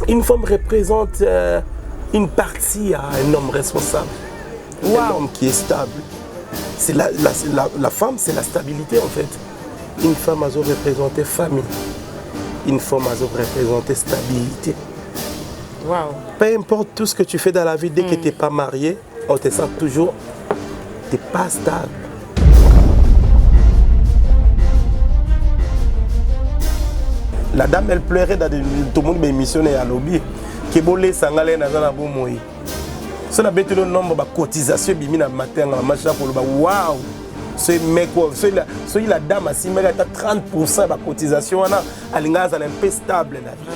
Une femme représente une partie à un homme responsable. Wow. Un homme qui est stable. La femme, c'est la stabilité en fait. Une femme a représenté famille. Une femme a représenté stabilité. Wow. Peu importe tout ce que tu fais dans la vie, dès que tu n'es pas marié, on te sent toujours, tu n'es pas stable. La dame, elle pleurait dans tout le monde missionné à lobby. Qui bolé sangale na zana bomoi. Si on a le nombre de cotisations bimina matin la machin pour le waouh. Ce mec ce la dame si mais 30% de cotisation ana alinga za un peu stable la vie.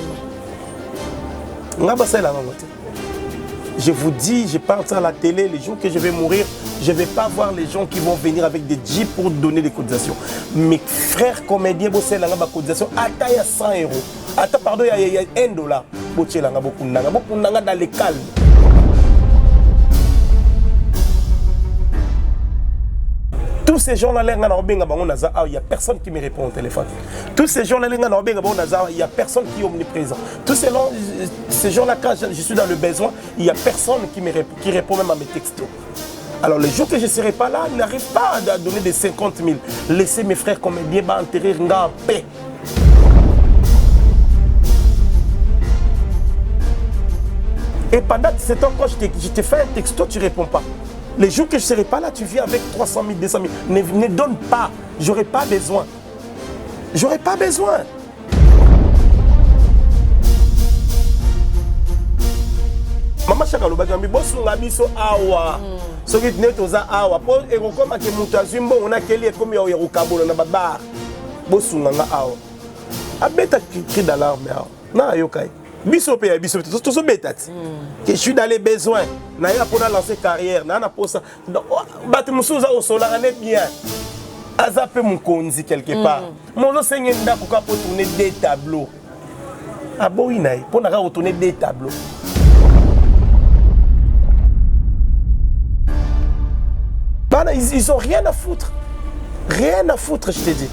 Je vous dis, je parle ça à la télé, les jours que je vais mourir, je ne vais pas voir les gens qui vont venir avec des jeeps pour donner des cotisations. Mes frères comédiens, ils ont des cotisations, attends, il y a 100 €. Attends, pardon, il y a $1. Ils ont beaucoup dans les calmes. Tous ces gens-là, il n'y a personne qui me répond au téléphone. Tous ces gens-là, il n'y a personne qui est omniprésent. Tous ces gens-là, quand je suis dans le besoin, il n'y a personne qui répond même à mes textos. Alors, les jours que je ne serai pas là, ils n'arrivent pas à donner des 50 000. Laissez mes frères comme bien enterrer en paix. Et pendant ce temps, quand je te fais un texto, tu ne réponds pas. Les jours que je ne serai pas là, tu viens avec 300 000, 200 000. Ne donne pas. J'aurai pas besoin. J'aurai pas besoin. Maman chaka lo bagambi bosunga biso awa. Soki neto za awa. Po ekokoma ke mutu azimbo ona keli ekomi ya rukabola na babar. Bosunga nga awa. Abeta cri d'alarme awa. Na yokai. Biso pe ya biso to so betati. Que je suis dans les besoins. Na ya pour lancer carrière, na pour ça. Batu musuza au sola net bien. Azape mukonzi quelque part. Mon enseigne ndako ka pour tourner des tableaux. Aboinaï pour na retourner des tableaux. Ils ont rien à foutre. Rien à foutre, je te dis.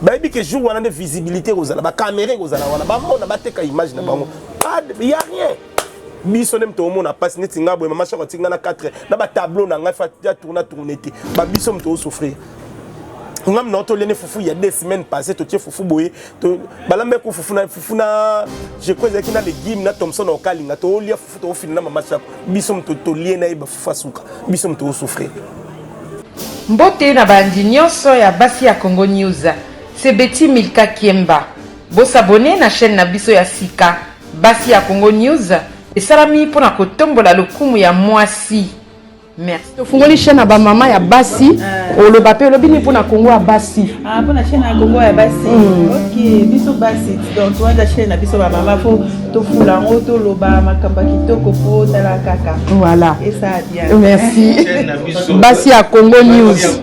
Baby que jour on a de visibilité aux ala, ba caméra aux ala, on a ba mona ba teka image na bango. Il y a rien. Biso nem to mona passe net ngabo mama chako tinga na 4 na ba tableau na nga fa tourner té. Ba biso mto souffrir. Ngam na to lene fufu il y a 2 semaines passées to tie fufu boye to balambe ko fufu na je crois que na le gym na Thompson o kalinga to lia fufu to fini na mama chako. Biso mto to liena iba fufa suka. Biso mto souffrir. Mbote na bandi nyonso ya basi ya Congo News. C'est Betty Milka Kiemba. Bo s'abonner na chaîne na biso ya Sika basi ya Congo News et salami pona kotombola lokumu ya mwasi. Merci. Tofungoli chaîne na ba mama ya basi oloba pe lobini pona Congo ya basi. Ah pona chaîne na Congo ya basi. OK, biso basi. Donc toi la chaîne na biso ba mama fo tofula ngoto loba makamba kitoko po tala kaka. Voilà. Et ça bien. Merci. Basi ya Congo News.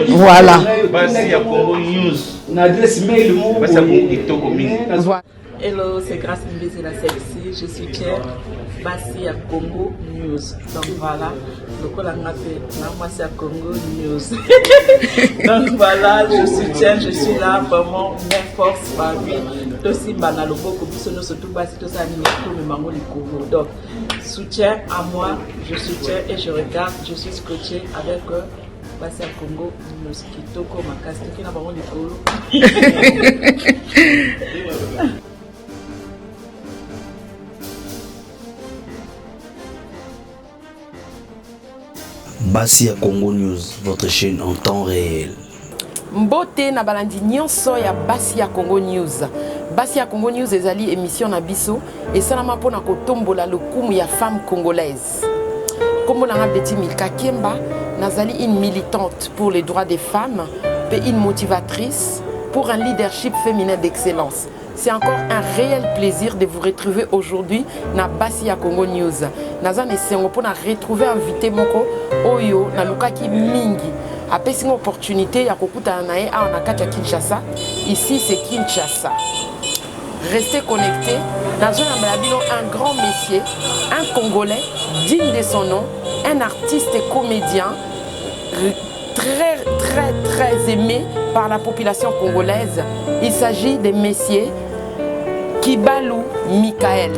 Voilà. Basi ya Congo News. Une adresse mail mo basi ya Congo kitoko mingi. Hello, c'est Grâce Mbezi la sexy. Je suis Pierre. Basi à Congo News. Donc voilà, le col a maté. Moi c'est à Congo News. Donc voilà, je soutiens, je suis là vraiment, mes forces, ma vie. Aussi banal au beaucoup, surtout Basi, tout ça animé pour me mango les Congo. Donc soutien à moi, je soutiens et je regarde, je suis scotché avec Basi à Congo News. Kitoko Makas, qui n'a pas mango les Congo. Basi à Congo News, votre chaîne en temps réel. Mbote na balandi nyonso ya Basi ya Congo News. Basi ya Congo News ezali émission na biso et salama pona kotombola lokumu ya femme congolaise. Comme na Betty Milka Kiemba, nazali une militante pour les droits des femmes et une motivatrice pour un leadership féminin d'excellence. C'est encore un réel plaisir de vous retrouver aujourd'hui na Basi ya Congo News. Nazan esengo pour retrouver invité moko oyo na lukaki mingi. Après une opportunité ya kokuta nae a na kati ya Kinshasa. Ici c'est Kinshasa. Restez connectés. Nazan Amalabino, un grand messier, un Congolais digne de son nom, un artiste et comédien très aimé par la population congolaise. Il s'agit de messieurs Kibalou Michael.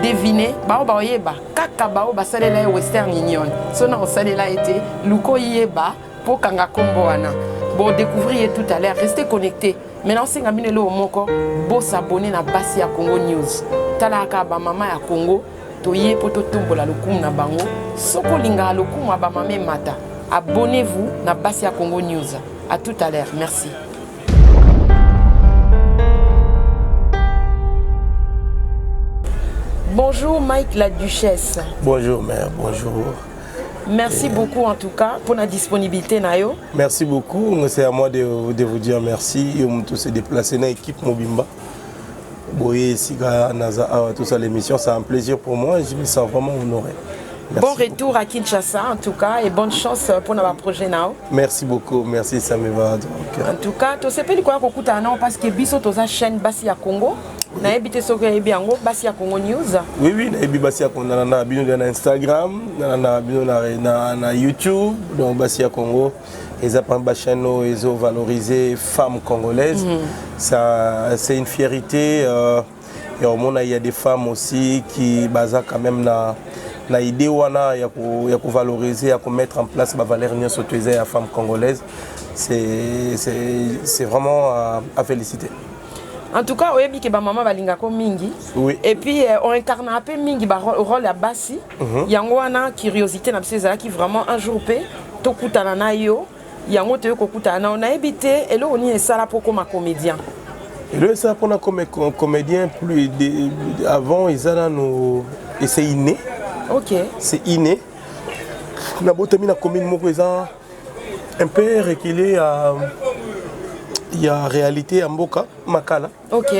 deviner bao ba yeba kaka bao ba salela Western Union sona o salela été luko yeba pour kanga kombo wana bon découvrir tout à l'heure restez connectés maintenant c'est ngamine lo moko bo s'abonner na Basi ya Congo News talaka ba mama ya Congo toye poto tombola lokumu na bango soko linga lokumu ba mama mata abonnez-vous na Basi ya Congo News à tout à l'heure merci. Bonjour Mike la Duchesse. Bonjour mère, bonjour. Merci beaucoup en tout cas pour la disponibilité Nayo. Merci beaucoup, c'est à moi de vous dire merci. On tous se déplacer dans l'équipe Mobimba. Boye Siga Naza, tout ça l'émission, c'est un plaisir pour moi et je me sens vraiment honoré. Merci bon retour beaucoup. À Kinshasa en tout cas et bonne chance pour notre projet Nao. Merci beaucoup, merci ça me va. Donc, en tout cas, tu sais pas quoi kokuta non parce que biso toza chaîne Basi ya Congo. Na habité sur Basi ya Congo News. Oui oui, na habité Basi ya Congo na Instagram, na YouTube, donc Basi ya Congo. Ils apprennent la chaîne, ils ont valorisé femmes congolaises. Ça c'est une fierté et au monde il y a des femmes aussi qui basent quand même na idée wana ya ko valoriser ya ko mettre en place la valeur nia sotoisée à femmes congolaises. C'est vraiment à féliciter. En tout cas, oyebi ke ba mama balinga ko mingi. Oui. Et puis on incarne un peu mingi ba rôle à Basi. Yango wana curiosité na pseza qui vraiment un jour pe to kutana na yo. Yango te ko kutana on a évité et là on est ça là pour comme comédien. Et là ça pour comme comédien plus avant ils allaient nous et c'est inné. OK. C'est inné. Na botami na commune moko eza un peu reculé à il y a réalité à Mboka, Makala. OK.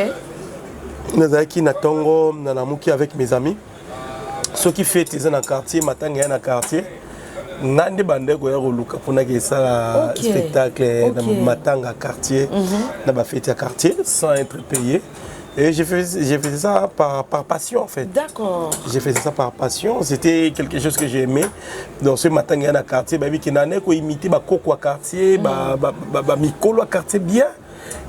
Nazaki na Tongo, na Namuki avec mes amis. Ce qui fait dans le quartier, matanga dans le quartier. Nande bande ko ya luka pour na ça spectacle dans matanga quartier, na ba fête à quartier sans être payé. Et j'ai fait ça par passion en fait. D'accord. J'ai fait ça par passion. C'était quelque chose que j'aimais. Donc ce matin, il y a un quartier, qui n'a pas imité le coco quartier, le micro quartier bien.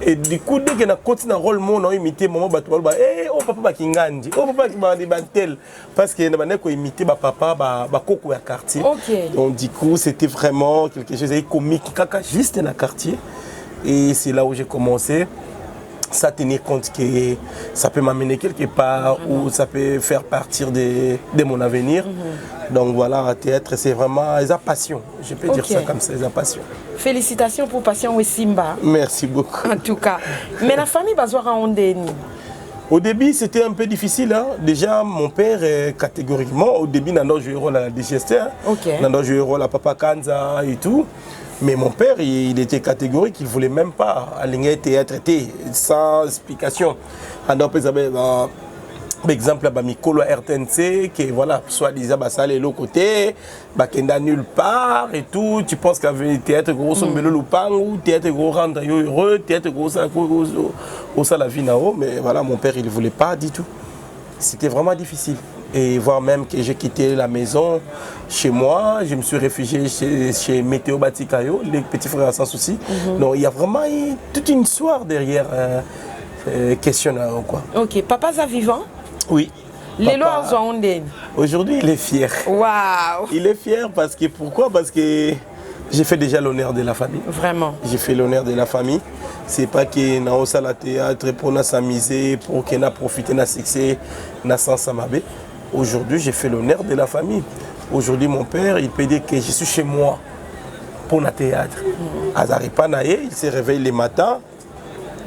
Et du coup, dès qu'on a continué à rôle, on a imité maman, oh papa Kingandi, oh papa Kibantel. Parce qu'il n'a pas imité papa, le coco quartier. Donc du coup, c'était vraiment quelque chose de comique, juste dans le quartier. Et c'est là où j'ai commencé. Ça tenir compte que ça peut m'amener quelque part ou ça peut faire partir de mon avenir. Donc voilà, théâtre, c'est vraiment une passion. Je peux dire ça comme ça, une passion. Félicitations pour Passion Simba. Merci beaucoup. En tout cas. Mais la famille Bazouara Ondeni. Au début, c'était un peu difficile. Hein. Déjà, mon père, catégoriquement, au début, il a joué le rôle à la digestion. Il a joué le rôle à Papa Kanza et tout. Mais mon père, il était catégorique, il ne voulait même pas aligner théâtre sans explication. Alors, par exemple, Mikolo RTNC, qui voilà, soi-disant, ça allait de l'autre côté, qui n'est nulle part et tout. Tu penses qu'avec théâtre gros, son belo lupangu, théâtre gros rendre heureux, théâtre gros, ça la vie nao. Mais voilà, mon père, il ne voulait pas du tout. C'était vraiment difficile. Et voir même que j'ai quitté la maison chez moi, je me suis réfugié chez Météo Batikayo, les petits frères sans souci. Donc il y a vraiment toute une histoire derrière questionnaire quoi. OK, papa est vivant? Oui. Les lois sont aujourd'hui, il est fier. Waouh. Il est fier parce que pourquoi? Parce que j'ai fait déjà l'honneur de la famille. Vraiment. J'ai fait l'honneur de la famille. C'est pas que na au sala théâtre pour na s'amuser, pour qu'on a profité na succès, na sans samabe. Aujourd'hui, j'ai fait l'honneur de la famille. Aujourd'hui, mon père, il peut dire que je suis chez moi pour le théâtre. Il se réveille le matin,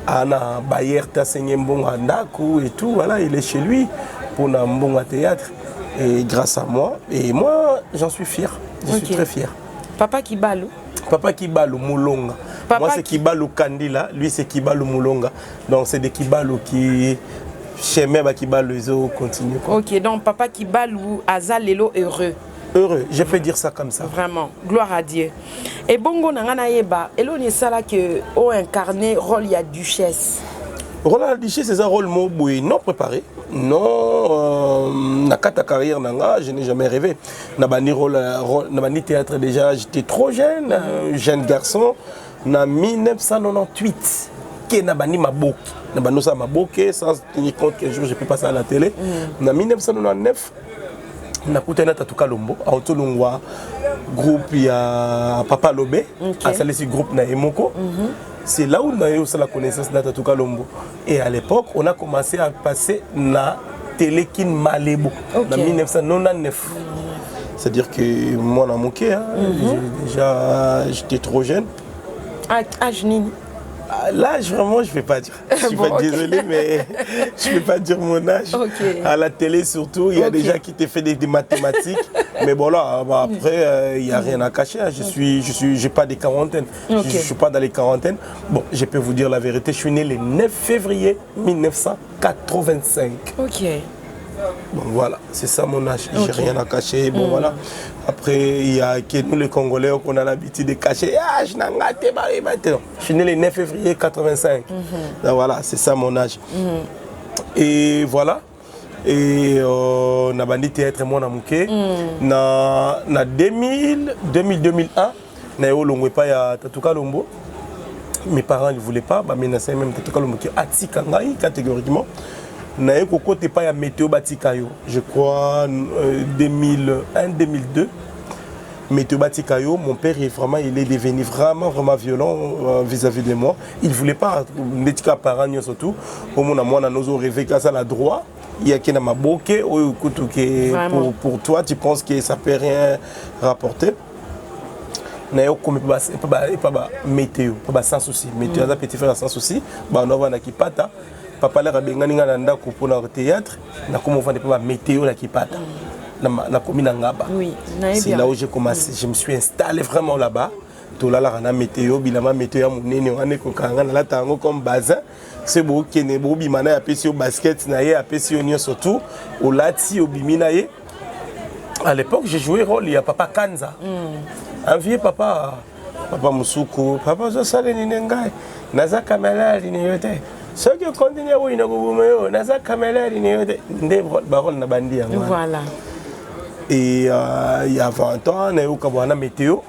Ana Bayer et tout, voilà, il est chez lui pour le théâtre. Et grâce à moi, et moi, j'en suis fier. Je suis très fier. Papa Kibalu? Papa Kibalu Moulonga. Moi, c'est Kibalu Kandila, lui, c'est Kibalu Moulonga. Donc, c'est des Kibalu qui... Chez moi, Kibalu, ils continuent. OK, donc Papa Kibalu, Azalelo heureux. Heureux, je peux dire ça comme ça. Vraiment, gloire à Dieu. Et bongo nangana yeba, elo ni sala que o incarné rôle ya duchesse. Rôle à la duchesse, c'est un rôle non préparé. Non, na kata carrière nanga, je n'ai jamais rêvé. Na bani théâtre déjà, j'étais trop jeune, jeune garçon. En 1998, que na bani maboki na bano ça maboke sans tenir compte qu'un jour je peux passer à la télé. En 1999 na kutana Tatuka Lombo a otolongwa groupe ya Papa Lobé a salé ce groupe na Emoko. C'est là où on a eu la connaissance de Tatuka Lombo. Et à l'époque, on a commencé à passer na Télékin Malébo en 1999. C'est-à-dire que moi, on a moqué, hein, j'étais trop jeune. Âge nini? L'âge, vraiment, je ne vais pas dire. Je suis pas désolé, mais je ne vais pas dire mon âge. À la télé, surtout, il y a des gens qui te font des mathématiques. Mais bon, là, après, il n'y a rien à cacher. Hein. Je n'ai pas des quarantaines. Je ne suis pas dans les quarantaines. Bon, je peux vous dire la vérité. Je suis né le 9 février 1985. Ok. Bon, voilà, c'est ça mon âge. J'ai rien à cacher. Bon, voilà. Après, il y a que nous, les Congolais, qu'on a l'habitude de cacher. Ah, je suis né le 9 février 1985. Donc, voilà, c'est ça mon âge. Et voilà. Et on a bandit théâtre moi na muke. Na 2000, 2001, na yo longwe pa ya Tatuka Lombo. Mes parents ne voulaient pas, mais na même Tatuka Lombo qui atika ngai catégoriquement. Na yo kokote pa ya météo batikayo. Je crois 2001, 2002. Météo batikayo, mon père il est devenu vraiment violent vis-à-vis de moi. Il ne voulait pas métika parents surtout. Au moment où on a nos rêvé qu'à ça la droit. Il y a qui n'a pas boqué pour toi tu penses que ça peut rien rapporter. Nayo comme pas météo pas sans souci météo ça petit frère sans souci ba on va na kipata papa la bengani nga nda ko pour le théâtre na comme vendre pas météo la kipata na commune ngaba. Oui, c'est là où j'ai commencé, je me suis installé vraiment là-bas. Tout là la météo bilama météo ya munene on est ko kanga na la tango comme bazin. C'est beau qui est beau bimana a pesi au basket naie a pesi au surtout au lati au biminaye. À l'époque j'ai joué rôle il y a papa Kanza. Un vieux papa Musuku papa zo sale ni ngai naza kamela ni yote. Ce qui continue où ina kubumeyo naza kamela ni yote nde barol na bandi yango. Voilà. Et il y a 20 ans na yo kabwana météo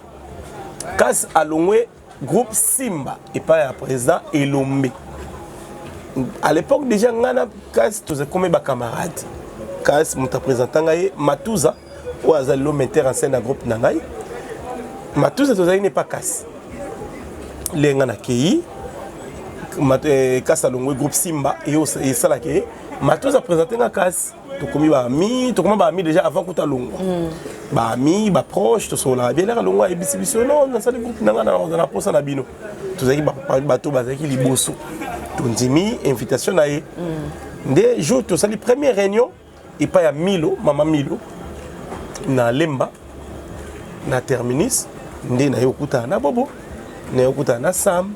Kas alongwe groupe Simba et pas à présent Elombe. À l'époque déjà ngana Kas tous comme ba camarades. Kas mon représentant ngai Matuza ou azalo metteur en scène à groupe nangai. Matuza tozali n'est pas Kas. Les ngana kei Kas alongwe groupe Simba et ça la kei Matuza présenté nga Kas. Tu comme ba ami déjà avant que tu longo. Ba ami, ba proche, tu so la bien la longo et biso non dans ça le groupe nanga dans la posa na bino. Tu zaki bateau bazaki liboso. Tu ndimi invitation na ye. Ndé jour tu sali première réunion et pas ya Milo, maman Milo na Lemba na terminus ndé na yokuta na bobo. Na yokuta na Sam.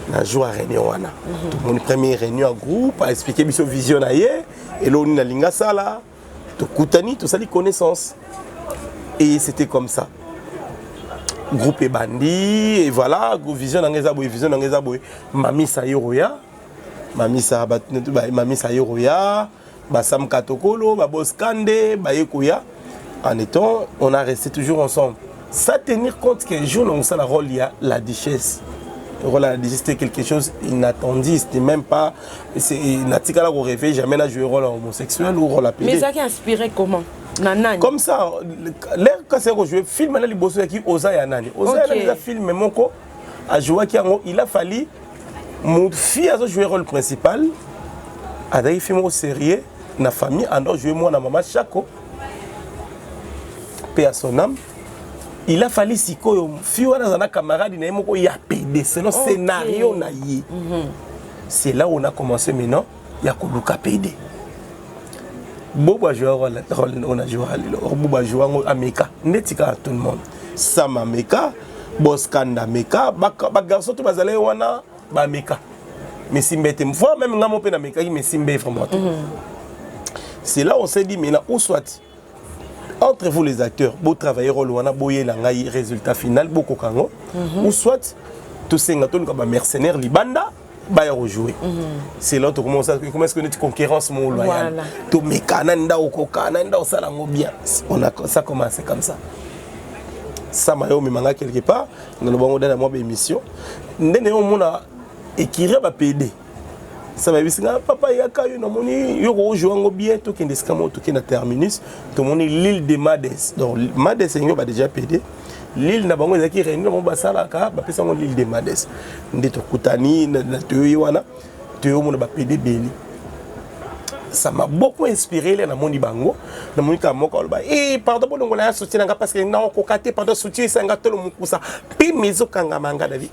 Na jour à réunion wana. Tout mon première réunion en groupe a expliqué biso vision na ye. Et là, on a linga sala, tout koutani, tout ça, les connaissances. Et c'était comme ça. Groupe et bandi, et voilà, vision dans les abois, vision dans les abois. Mami Sayoroya, Mami Sayoroya, Basam Katokolo, Babos Kande, Bayekoya. En étant, on a resté toujours ensemble. Ça tenir compte qu'un jour, on a la rôle, il y a la duchesse. Le rôle à la duchesse, c'était quelque chose inattendu, c'était même pas. Natikala au réveil, jamais n'a joué rôle homosexuel ou rôle à pédé. Mais ça qui a inspiré comment? Nanani. Comme ça, l'air quand c'est rejoué, film là, les boss qui Oza et Anani. Oza et Anani, film mon co a joué qui il a fallu mon fille a joué le rôle principal. A d'ailleurs film au sérieux, na famille, a joué moi na maman Chako. Paix à son âme. Il a fallu si ko fille wana na camarade na moko ya PD, c'est le scénario na yi. C'est là où on a commencé maintenant, il y a Koluka PD. Boba joueur on a joué Boba joueur Ameka, netika tout le monde. Sama Meka, Boskanda Meka, ba garçon tout bazale wana ba Meka. Mais simbete fois même ngamo pe na Meka mais simbe vraiment. C'est là où on s'est dit maintenant où soit entre vous les acteurs, vous travaillez rôle wana boye la ngai résultat final beaucoup kango ou soit tous ces gâteaux comme mercenaires libanda ba rejouer. C'est là comment est-ce que notre concurrence mon loyal. To mekana nda okokana nda osala ngo bien. On a ça commencé comme ça. Ça m'a eu memanga quelque part dans le bango dans moi émission. Ndene on mona écrire va PD. Ça m'a dit papa yaka yo na moni yo ko jouer bien to kende skamo to kende terminus to moni l'île de Madès. Donc Madès yo ba déjà PD. L'île na bango ezaki réunion mo basala ka ba pesa ngo l'île de Madès. Ndito kutani na to yo wana to yo mo ba PD beli. Ça m'a beaucoup inspiré là na moni bango na moni ka moko ba pardon bon ngona soutien nga parce que na ko katé pendant soutien ça nga to le mukusa pi mizo kanga manga davi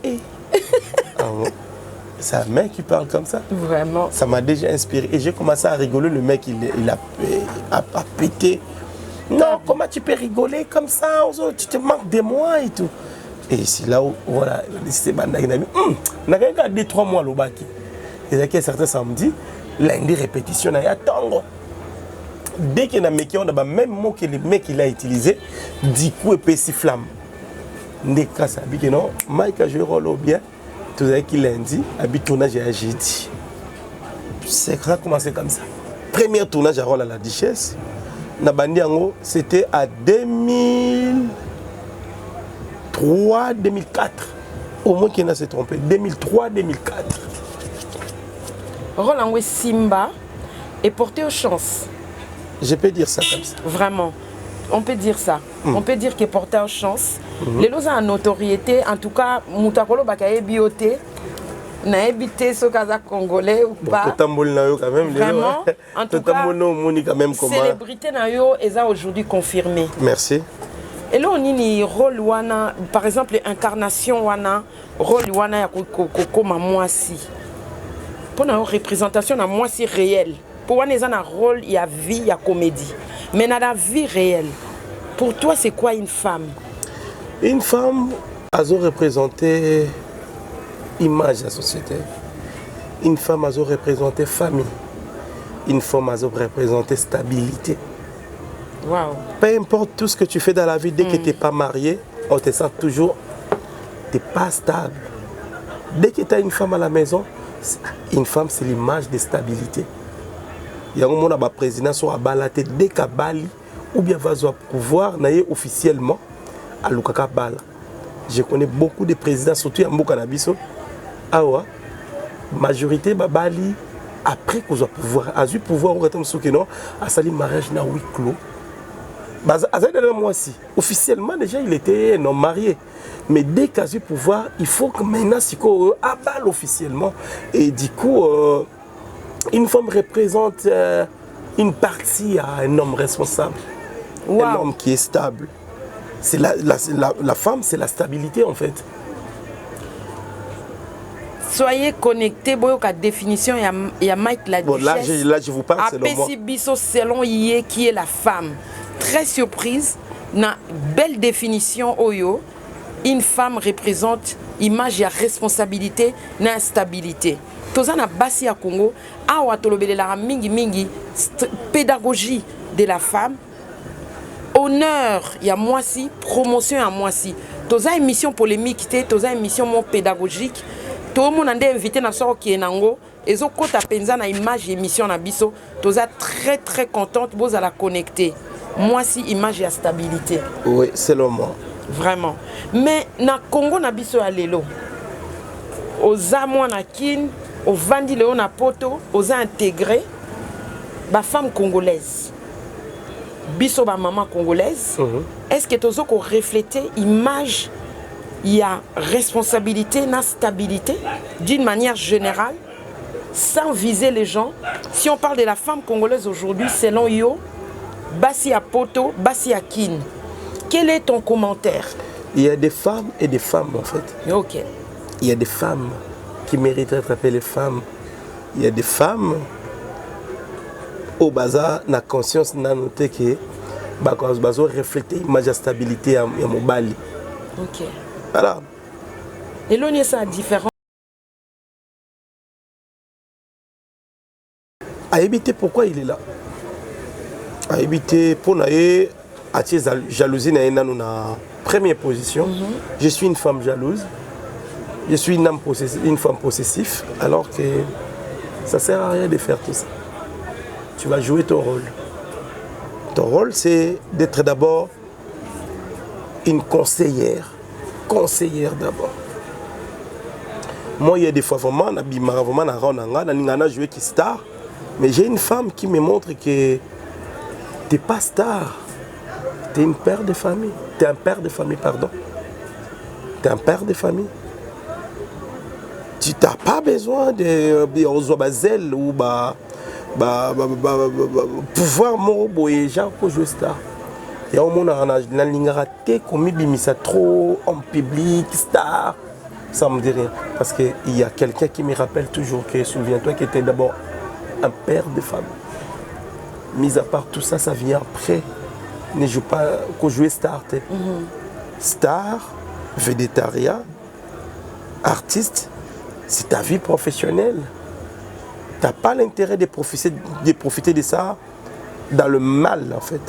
c'est un mec qui parle comme ça. Vraiment. Ça m'a déjà inspiré. Et j'ai commencé à rigoler. Le mec, il a pété. Non, comment tu peux rigoler comme ça? Tu te manques de moi et tout. Et c'est là où, voilà, c'est bandai. On a regardé 2-3 mois le baki. Et là, certains samedis, lundi répétition, il y a tango. Dès qu'il y a un mec, on a même mot que le mec il a utilisé, du coup, épaissi flamme. Dès que ça dit que non, Mike a joué rôle bien. Tout ça qui lundi, habit tournage à jeudi. C'est ça a commencé comme ça. Premier tournage à rôle à la Duchesse. Nabandiango, c'était à 2003, 2004. Au moins qu'il n'a s'est trompé. 2003, 2004. Roland Simba est porté aux chances. Je peux dire ça comme ça. Vraiment. On peut dire ça. On peut dire qu'il est porté aux chances. Les lois en notoriété, en tout cas, Moutakolo Bakaye Bioté, n'a évité ce cas congolais ou pas. Vraiment, en tout cas, célébrité Nayo est aujourd'hui confirmée. Merci. Et là, on a un rôle, par exemple, incarnation, rôle comme moi si. Pour une représentation, moi si réelle. Pour un rôle, il y a vie, il y a comédie. Mais dans la vie réelle, pour toi, c'est quoi une femme? Une femme, elle a représenté image de la société. Une femme, elle a représenté famille. Une femme, elle a représenté stabilité. Wow. Peu importe tout ce que tu fais dans la vie, dès que tu n'es pas marié, on te sent toujours, tu n'es pas stable. Dès que tu as une femme à la maison, une femme, c'est l'image de stabilité. Il y a un moment où le président soit balaté dès qu'il bali ou bien va avoir pouvoir officiellement à Lukaka Bala. Je connais beaucoup de présidents, surtout à Mbokanabiso. Ah ouais, majorité Bali après qu'on a pouvoir, a eu pouvoir au retour de non, à sali mariage na huis clos. Moi aussi, officiellement déjà il était non marié. Mais dès qu'il a eu pouvoir, il faut que maintenant si qu'on a balle officiellement et du coup une femme représente une partie à un homme responsable, wow. Un homme qui est stable. C'est la femme, c'est la stabilité en fait. Soyez connectés, boyo ka définition il y a Mike la bon, là je vous parle selon moi. Biso selon Yé qui est la femme. Très surprise, na belle définition oyo, une femme représente image et responsabilité na stabilité. Toza na basi ya Congo, awa tolobele la mingi pédagogie de la femme. Honneur, il y a moi si, promotion à moi si. Toza émission polémique, toza émission mon pédagogique. Tout le monde a invité na soro qui est nango. Et zo kota penza na image émission na biso. Toza très très contente, vous allez la connecter. Moi si image et stabilité. Oui, c'est le mot. Vraiment. Mais na Congo na biso ya lelo. Oza mwana kin, au vandi leo na poto, oza intégré ba femme congolaise. Biso ba maman congolaise. Est-ce que tozo ko refléter image il y a responsabilité na stabilité d'une manière générale sans viser les gens. Si on parle de la femme congolaise aujourd'hui selon yo Basi à poto, Basi à kin. Quel est ton commentaire? Il y a des femmes et des femmes en fait. Ok. Il y a des femmes qui méritent d'être appelées femmes. Il y a des femmes au bazar, la conscience n'a noté que bazo refléter l'image de stabilité à mon bali. Ok. Voilà. Et l'on est ça différent. À éviter pourquoi il est là. À éviter pour naïe à jalousie na première position. Je suis une femme jalouse. Je suis une femme possessive, alors que ça sert à rien de faire tout ça. Tu vas jouer ton rôle. Ton rôle, c'est d'être d'abord une conseillère. Conseillère d'abord. Moi, il y a des fois vraiment, je joué qui star, mais j'ai une femme qui me montre que t'es pas star, t'es une père de famille, t'es un père de famille, pardon. T'es un père de famille. Tu n'as pas besoin de zèle ou pouvoir boyer genre pour jouer star. Et au monde a raté comme bimisa trop en public star. Ça me dit rien parce qu'il y a quelqu'un qui me rappelle toujours que souviens-toi que tu es d'abord un père de famille. Mis à part tout ça, ça vient après. Ne joue pas qu'au jouer star. Star, végétarien, artiste. C'est ta vie professionnelle. Tu n'as pas l'intérêt de profiter de ça dans le mal, en fait.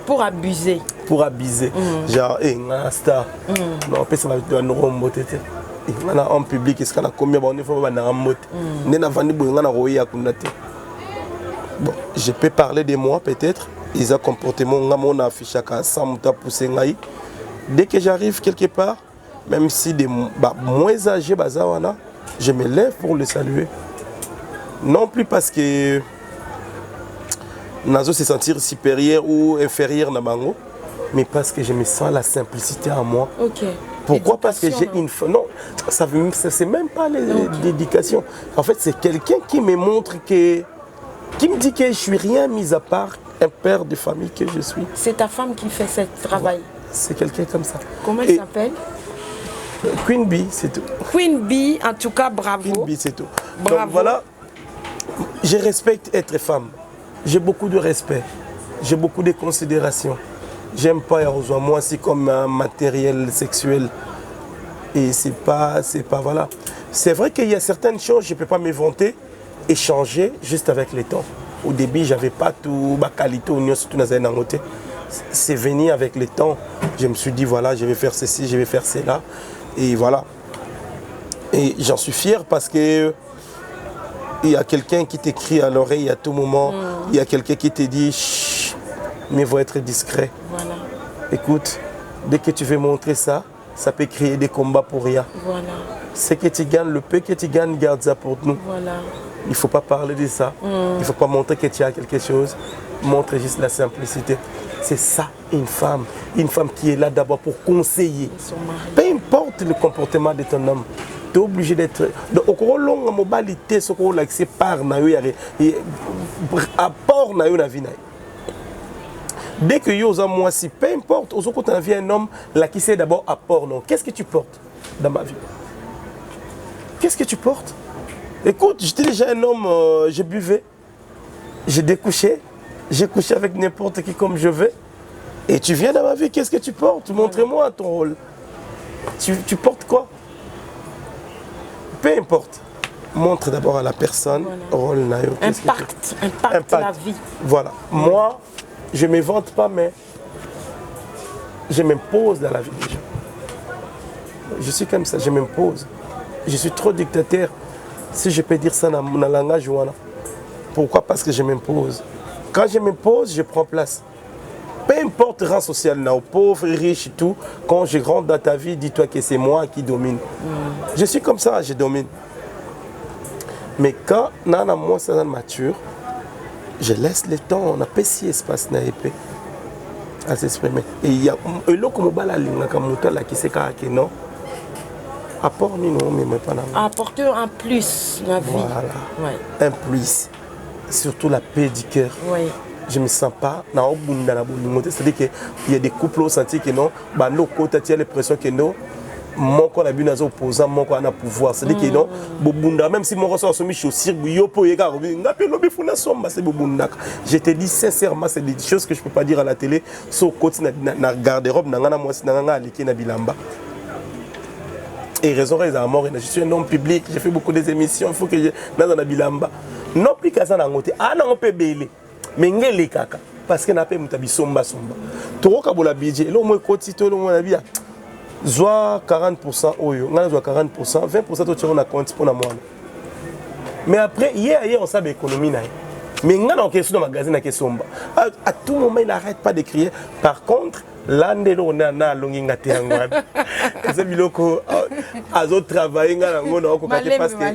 Pour abuser. Pour abuser. Genre, un star. Non, après, ça va être un homme. En public, est-ce qu'on a combien de fois bon, je peux parler de moi, peut-être. Ils ont comportement, mon affiche à 100 poussé. Dès que j'arrive quelque part, même si des moins âgés, je me lève pour le saluer. Non plus parce que Nazo se sentir supérieur ou inférieur na bango, mais parce que je me sens la simplicité en moi. Ok. Pourquoi? Parce que j'ai une... Non, c'est même pas l'éducation. En fait, c'est quelqu'un qui me montre que... Qui me dit que je suis rien mis à part un père de famille que je suis. C'est ta femme qui fait ce travail? C'est quelqu'un comme ça. Comment elle s'appelle? Queen Bee, c'est tout. Queen Bee, en tout cas, bravo. Queen Bee, c'est tout. Bravo. Donc voilà, je respecte être femme. J'ai beaucoup de respect. J'ai beaucoup de considération. J'aime pas rejoindre moi aussi comme un matériel sexuel. Et c'est pas voilà. C'est vrai qu'il y a certaines choses, je ne peux pas m'inventer et changer juste avec le temps. Au début, j'avais pas tout ma qualité ou surtout dans un côté. C'est venu avec le temps. Je me suis dit voilà, je vais faire ceci, je vais faire cela. Et voilà. Et j'en suis fier parce que il y a quelqu'un qui t'écrit à l'oreille à tout moment. Il y a quelqu'un qui te dit chut, mais il faut être discret. Voilà. Écoute, dès que tu veux montrer ça, ça peut créer des combats pour rien. Voilà. Ce que tu gagnes, le peu que tu gagnes, garde ça pour nous. Voilà. Il ne faut pas parler de ça. Il ne faut pas montrer que tu as quelque chose. Montre juste la simplicité. C'est ça, une femme. Une femme qui est là d'abord pour conseiller. Peu importe le comportement de ton homme. Tu es obligé d'être... Au cours de la mobilité, ce qu'on a accès par apport dans la vie. Dès que tu as moi, si peu importe, quand tu as vu un homme, là qui sait d'abord apport, non. Qu'est-ce que tu portes dans ma vie? Qu'est-ce que tu portes? Écoute, j'étais déjà un homme, je buvais, j'ai découché, j'ai couché avec n'importe qui comme je veux. Et tu viens dans ma vie, qu'est-ce que tu portes? Montre-moi ton rôle. Tu portes quoi? Peu importe. Montre d'abord à la personne, rôle naïo. Impact la vie. Voilà. Moi, je ne me vante pas, mais je m'impose dans la vie des gens. Je suis comme ça, je m'impose. Je suis trop dictateur. Si je peux dire ça dans le langage, pourquoi? Parce que je m'impose. Quand je m'impose, je prends place. Peu importe le rang social, pauvre, riche et tout, quand je rentre dans ta vie, dis-toi que c'est moi qui domine. Je suis comme ça, je domine. Mais quand moi, c'est mature, je laisse le temps, on a pas si espace à s'exprimer. Et il y a un lot comme la qui s'est caractérisé, non? Apporter un plus la vie. Voilà. Ouais. Un plus. Surtout la paix du cœur. Ouais. Je ne me sens pas dans c'est-à-dire qu'il y a des couples au senti que non, tu as l'impression que non, mon corps a bu dans opposant, mon corps a pouvoir. C'est-à-dire que non, même si mon corps a soumis chaussures, je te dis sincèrement, c'est des choses que je ne peux pas dire à la télé, sauf côté dans la garde-robe, dans la bilamba. Et raison, je suis un homme public, j'ai fait beaucoup d'émissions, il faut que je dans la bilamba. Non plus qu'à ça, on peut belé. Mais ngeli kaka parce que na pe mutabi somba. Toroka bola budget, lo mo koti to lo mo na bia. Zoa 40% oyo, ngana zoa 40%, 20% to tiro na compte pour na moi. Mais après hier on sabe économie na. Mais ngana on question dans magasin na ke somba. À tout moment il n'arrête pas de crier. Par contre, Là, on a un longue ngatiangwan. C'est biloko azo travailler parce que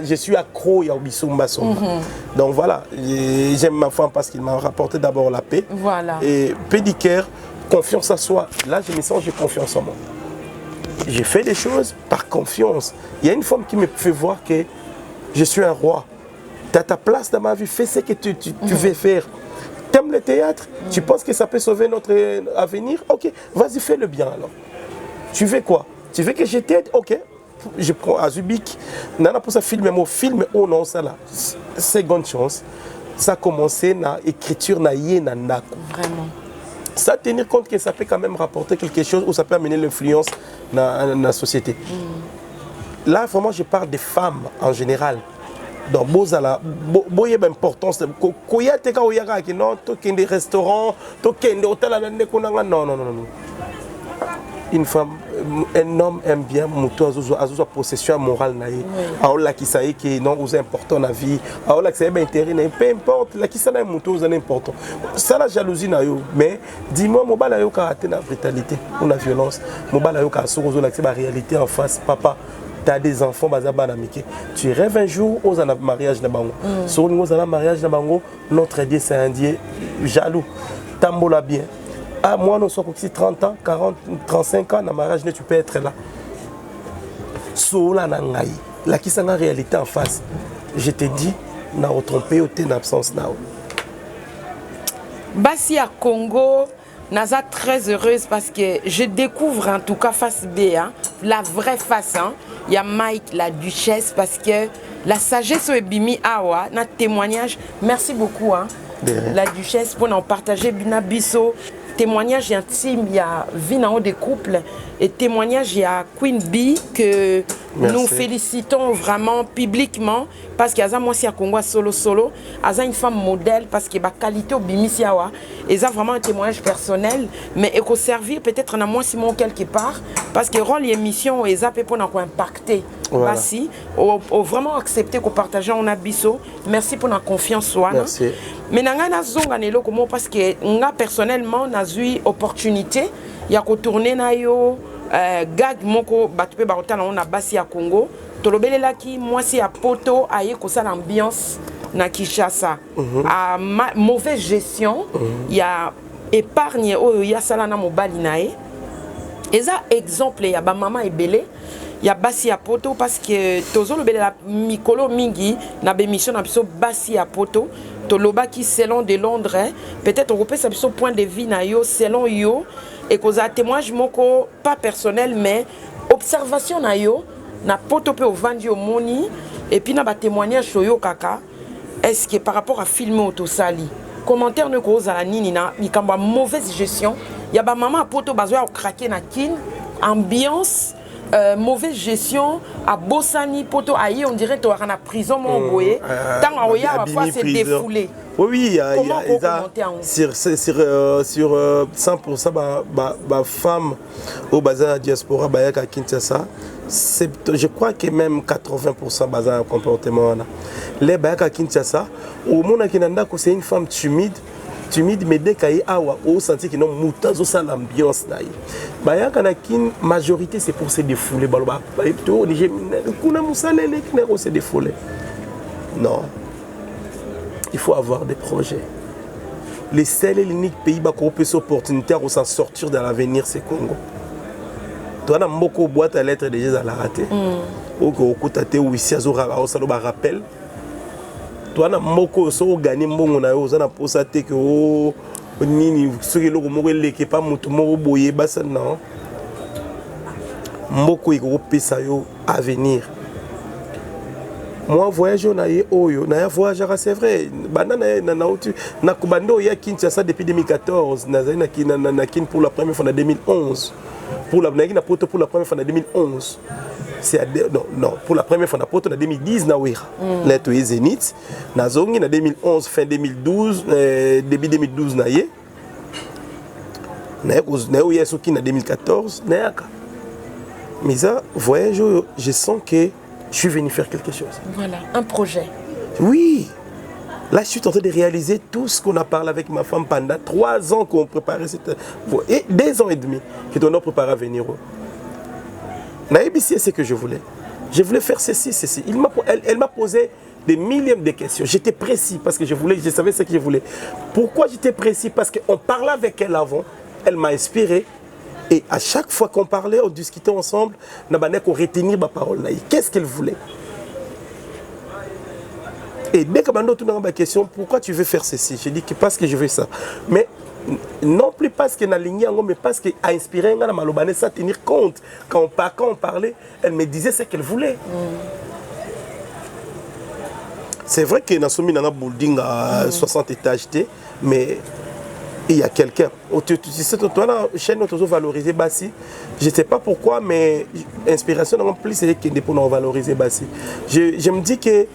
je suis accro à Obisumba Somba. Donc voilà, j'aime ma femme parce qu'il m'a rapporté d'abord la paix. Voilà. Et pédicure, confiance à soi. Là, je me sens, j'ai confiance en moi. J'ai fait des choses par confiance. Il y a une femme qui me fait voir que je suis un roi. Tu as ta place dans ma vie, fais ce que tu veux faire. Tu aimes le théâtre, tu penses que ça peut sauver notre avenir? Ok, vas-y, fais le bien alors. Tu veux quoi? Tu veux que je t'aide? Ok. Je prends Azubik. Nana pour ça filmer mon film, oh non, ça là. Seconde chance. Ça a commencé na écriture na yé na nako. Vraiment. Ça tenir compte que ça peut quand même rapporter quelque chose ou ça peut amener l'influence dans la société. Là, vraiment, je parle des femmes en général. Donc, bozala, boye l'importance. Koya teka oyaka ki non, to kende restaurant, to kende hôtel à non, non, non, non. Une femme, un homme aime bien muto azuzo possession morale naïe. Aola qui sait que non, c'est important la vie. Aola qui sait intérêt naïe. Peu importe, la qui sait naïe muto c'est important. Ça la jalousie naïe. Mais dis-moi, mon bal ayo karaté na brutalité ou na violence. Mon bal ayo karaté sur la réalité en face. Papa, tu as des enfants tu rêves un jour aux mariage na bango. Sur nous aux mariage na bango, notre Dieu c'est un Dieu jaloux. Tambola bien. Ah, moi, nous sommes ici 30 ans, 40, 35 ans, dans le mariage, tu peux être là. Sola nangai, la qui s'en a réalité en face. Je te dis, n'a trompé ou t'es en absence now. Bassi à Congo, Naza très heureuse parce que je découvre en tout cas face B, hein, la vraie face. Il y a Mike, la duchesse, parce que la sagesse au Bimi Awa, notre témoignage, merci beaucoup. Hein, la duchesse pour en partager Bina Bisso. Témoignage intime, il y a vie dans des couples et témoignage, il y a Queen Bee que nous félicitons vraiment publiquement parce qu'il y a moi si à Congo solo, il y a une femme modèle parce que la qualité au Bimisiawa et ça vraiment un témoignage personnel mais il faut servir peut-être en moi Simon quelque part parce que rôle l'émission et ça peut pour impacter. Voilà. Basi, vraiment accepter qu'on partage on a biso. Merci pour la confiance soi. Merci. Mais nanga na zonga nelo comment parce que nga personnellement na eu opportunité il y a retourner na yo gag moko batpe barotala on a basi à Congo. Tolobelela ki moi si à poto aye ko ça l'ambiance na Kinshasa. À mauvaise gestion, il y a épargne il y a ça na mobali nae. Et ça exemple il y a ba maman ebele. Il y a Bassi à Poto parce que tozo le la mikolo mingi na bémission na biso Bassi à Poto to loba qui selon de Londres peut-être on peut ça biso point de vue na yo selon yo et cause témoignage moko pas personnel mais observation na yo na Poto pe au vandi au moni et puis na ba témoignage yo kaka est-ce que par rapport à filmer auto sali commentaire ne cause à la nini na mikamba mauvaise gestion il y a ba maman à Poto bazoya au craquer na kin ambiance mauvaise gestion à Bossani Poto aïe on dirait toi en prison mon boye tant à parfois c'est défoulé. Oui, il y a sur 100% ma femme au bazar diaspora bayaka Kinshasa, je crois que même 80% bazar comportement là. Les bayaka Kinshasa au monde qui nanda que c'est une femme timide mais dès qu'il y a au senti que non mutazo ça l'ambiance là baya kana kin majorité c'est pour se défouler baloba to Niger kuna musalele qui ne se défouler non il faut avoir des projets les seuls et l'unique pays ba ko peut opportunité à s'en sortir dans l'avenir c'est Congo toi na mboko boîte à lettres déjà à la rater au ko kotate ou ici azora au salo ba rappel toi na moko so gagner mbongo na yo za na posa te que o nini soki loko moko leke pas mutu moko boye basa non mboko iko pesa yo avenir moi voyage na ye oyo na voyage c'est vrai banana na kubando ya Kinshasa depuis 2014 na kin pour la première fois en 2011 pour la poto pour la première fois en 2011 c'est non pour la première fois na poto en 2010 na wira là to Zénith na zongi en 2011 fin 2012 début 2012 na ye na yo soki en 2014 na yaka mais ça voyage je sens que je suis venu faire quelque chose. Voilà, un projet. Oui. Là, je suis en train de réaliser tout ce qu'on a parlé avec ma femme pendant 3 ans qu'on préparait cette... Et 2 ans et demi qu'on a préparé à venir. C'est ce que je voulais. Je voulais faire ceci, ceci. Elle m'a posé des millièmes de questions. J'étais précis parce que je savais ce que je voulais. Pourquoi j'étais précis? Parce qu'on parlait avec elle avant. Elle m'a inspiré. Et à chaque fois qu'on parlait, on discutait ensemble, on a retenir ma parole. Qu'est-ce qu'elle voulait? Et dès que maintenant, on a ma question, pourquoi tu veux faire ceci? Je dis que parce que je veux ça. Mais non plus parce qu'elle a ligné, mais parce qu'elle a inspiré, elle m'a ça tenir compte. Quand on parlait, elle me disait ce qu'elle voulait. C'est vrai que nous sommes dans un building à 60 étages, mais il y a quelqu'un. Tu sais, toi, la chaîne, tu as valorisé Bassi. Je ne sais pas pourquoi, mais l'inspiration, en plus, c'est pour nous valoriser Bassi. Je me dis que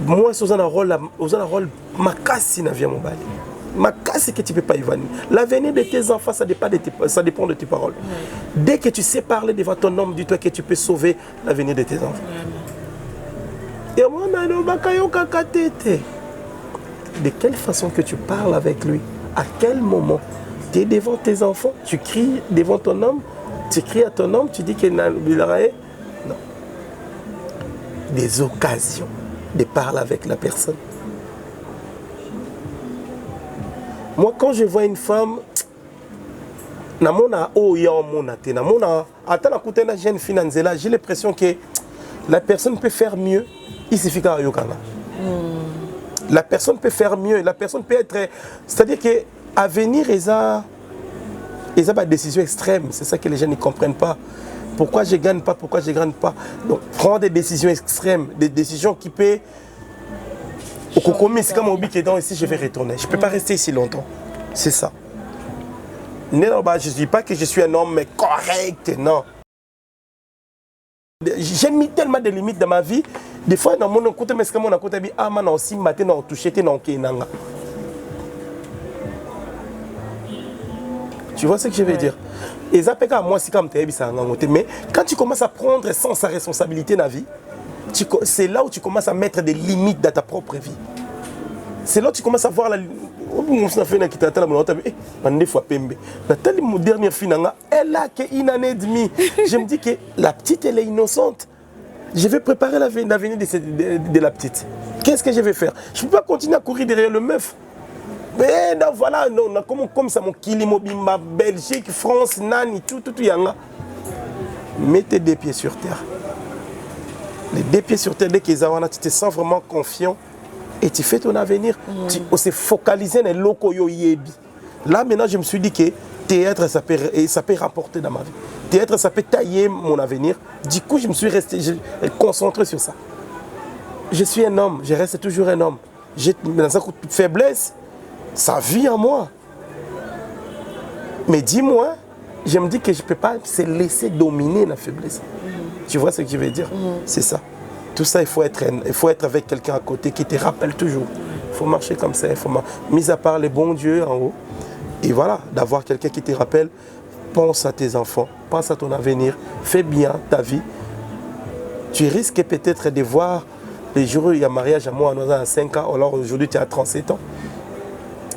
moi, c'est un rôle ma casse na vie mon bali. Ma casse que tu ne peux pas y venir. L'avenir de tes enfants, ça dépend de tes paroles. Dès que tu sais parler devant ton homme, dis-toi que tu peux sauver l'avenir de tes enfants. Et moi, de quelle façon que tu parles avec lui? À quel moment? Tu es devant tes enfants, tu cries devant ton homme, tu cries à ton homme, tu dis qu'il n'a rien. Non. Des occasions de parler avec la personne. Moi, quand je vois une femme, j'ai l'impression que la personne peut faire mieux. Il suffit qu'à Yokana. La personne peut faire mieux. La personne peut être. C'est-à-dire qu'à venir, ils ont des décisions extrêmes. C'est ça que les gens ne comprennent pas. Pourquoi je ne gagne pas? Pourquoi je ne gagne pas? Donc, prendre des décisions extrêmes, des décisions qui peuvent. Au Kokomi, c'est comme au Bikédan, ici, je vais retourner. Je ne peux pas rester ici longtemps. C'est ça. Je ne dis pas que je suis un homme correct, non. J'ai mis tellement de limites dans ma vie. Des fois, dans mon côté, mais c'est comme on côté, ah, man, aussi, matin, on touché, on kenanga. Tu vois ce que je veux dire? Et ça peut moi, c'est comme mais quand tu commences à prendre sans sa responsabilité dans la vie, c'est là où tu commences à mettre des limites dans ta propre vie. C'est là où tu commences à voir la dernière fille, elle a qu'une année et demie. Je me dis que la petite, elle est innocente. Je vais préparer l'avenir de la petite. Qu'est-ce que je vais faire? Je ne peux pas continuer à courir derrière le meuf. Mais non, voilà, non, comme ça, mon Kilimobimba, Belgique, France, Nani, tout, yanga. Mettez des pieds sur terre. Les 2 pieds sur terre, dès qu'ils ont, tu te sens vraiment confiant et tu fais ton avenir. On s'est focalisé dans le loco yo yebi. Là, maintenant, je me suis dit que théâtre, ça peut rapporter dans ma vie. Théâtre, ça peut tailler mon avenir. Du coup, je me suis resté concentré sur ça. Je suis un homme, je reste toujours un homme. J'ai dans un coup de faiblesse, ça vit en moi. Mais dis-moi, je me dis que je ne peux pas se laisser dominer la faiblesse. Tu vois ce que je veux dire? C'est ça. Tout ça, il faut être avec quelqu'un à côté qui te rappelle toujours. Il faut marcher comme ça. Mis à part les bons dieux en haut, et voilà, d'avoir quelqu'un qui te rappelle, pense à tes enfants, pense à ton avenir, fais bien ta vie. Tu risques peut-être de voir les jours où il y a mariage à moi, à 5 ans, alors aujourd'hui tu as 37 ans.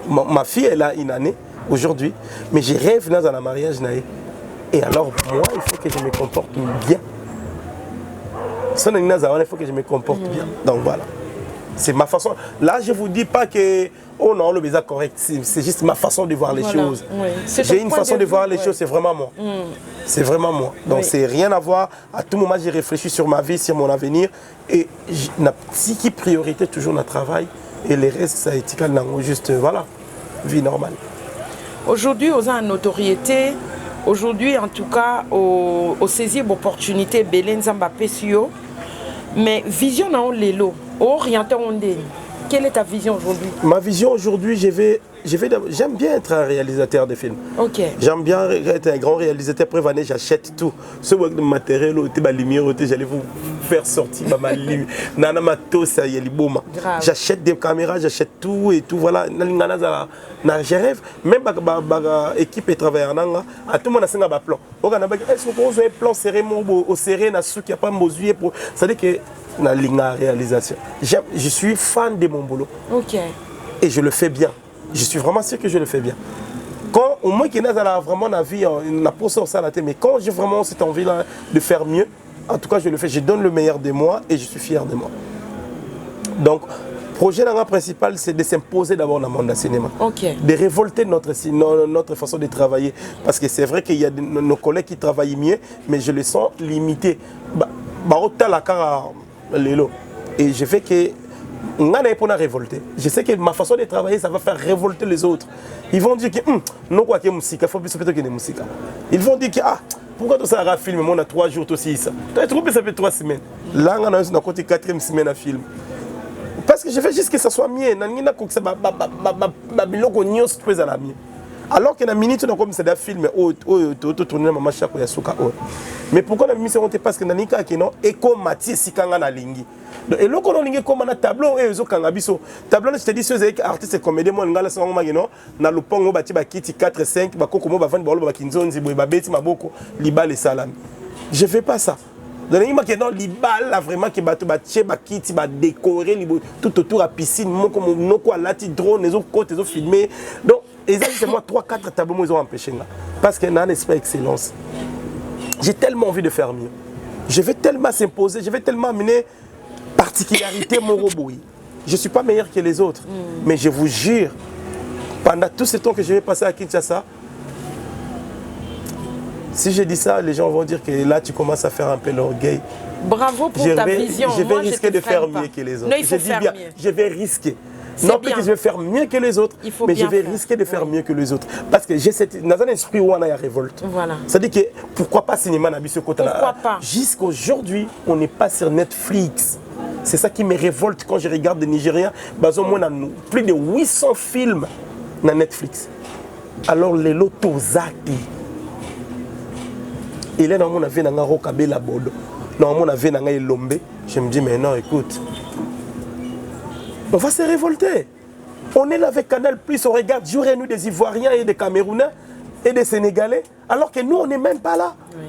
Ma fille, elle a une année aujourd'hui, mais je rêve dans un mariage. Et alors, moi, il faut que je me comporte bien. Il faut que je me comporte bien. Donc voilà. C'est ma façon. Là, je ne vous dis pas que oh non, le bizarre correct. C'est juste ma façon de voir les choses. Oui. J'ai une façon de voir les choses, c'est vraiment moi. C'est vraiment moi. Donc c'est rien à voir. À tout moment, j'ai réfléchi sur ma vie, sur mon avenir. Et la petite priorité, toujours notre travail. Et les restes, ça a été juste, voilà, vie normale. Aujourd'hui, aux en notoriété, aujourd'hui, en tout cas, au saisir l'opportunité, Belen Zambapé Sio, mais vision dans les lots, orienté en dé. Quelle est ta vision aujourd'hui? Ma vision aujourd'hui, j'aime bien être un réalisateur de films. Ok. J'aime bien être un grand réalisateur. Après, j'achète tout. Ce matériel, la lumière, j'allais vous faire sortir ma lumière. J'achète des caméras, j'achète tout et tout. Voilà. Je rêve. Même l'équipe est travaillant. À tout le monde a un plan. Est-ce que vous avez un plan serré, au serré, il n'y a pas de. C'est-à-dire que na linga réalisation. Je suis fan de mon boulot. Ok. Et je le fais bien. Je suis vraiment sûr que je le fais bien. Quand au moins qu'il y a vraiment la vie, n'a pas ça à la tête, mais quand j'ai vraiment cette envie-là de faire mieux, en tout cas je le fais, je donne le meilleur de moi et je suis fier de moi. Donc, le projet principal, c'est de s'imposer d'abord dans le monde du cinéma. Okay. De révolter notre façon de travailler. Parce que c'est vrai qu'il y a nos collègues qui travaillent mieux, mais je les sens limités. Et je fais que on a révolter. Je sais que ma façon de travailler, ça va faire révolter les autres. Ils vont dire que non quoi que musique, il faut plus que de musique. Ils vont dire que pourquoi tout ça a filmé, on a 3 jours aussi ça. Tu as trouvé ça fait 3 semaines. Là on a une 4e semaine à film. Parce que je veux juste que ça soit mieux. Alors que la minute on a comme ça des films tourner maman chaque ya suka. Mais pourquoi la mission parce que nanika que non éco mati sikanga na lingi. Et là qu'on lingi comme na tableau et zo kanga biso. Tableau je te dis ceux artistes et comédiens moi ngala sango magino na lupongo bati ba kiti 4 5 ba koko mo ba vendre ba kinzonzi boy ba beti maboko libal et salami. Je fais pas ça. Donc il m'a que non libal là vraiment que bato ba tché ba kiti ba décorer tout autour à piscine mon comme no quoi là ti drone les autres côtés les autres filmer. Donc et ça c'est moi 3-4 tableaux ils ont empêché là parce qu'il y a un esprit d'excellence. J'ai tellement envie de faire mieux. Je vais tellement s'imposer, je vais tellement amener particularité mon robot. Je ne suis pas meilleur que les autres, mais je vous jure, pendant tout ce temps que je vais passer à Kinshasa, si je dis ça, les gens vont dire que là tu commences à faire un peu l'orgueil. Bravo pour ta vision. Je vais risquer de faire mieux que les autres. Non, il faut faire mieux. Je vais risquer. Non pas que je vais faire mieux que les autres, mais je vais risquer de faire mieux que les autres. Parce que j'ai dans un esprit où on a la révolte. Voilà. C'est-à-dire que pourquoi pas cinéma n'a ce côté là. Pourquoi pas? Jusqu'aujourd'hui, on n'est pas sur Netflix. C'est ça qui me révolte quand je regarde des Nigériens. Au moins, on a plus de 800 films sur Netflix. Alors, les lotos zaki. Et là, on a vu dans Rokabela Bodo. On a vu dans Lombe. Je me dis, mais non, écoute. On va se révolter. On est là avec Canal+, on regarde jour et nuit des Ivoiriens et des Camerounais et des Sénégalais, alors que nous, on n'est même pas là. Oui.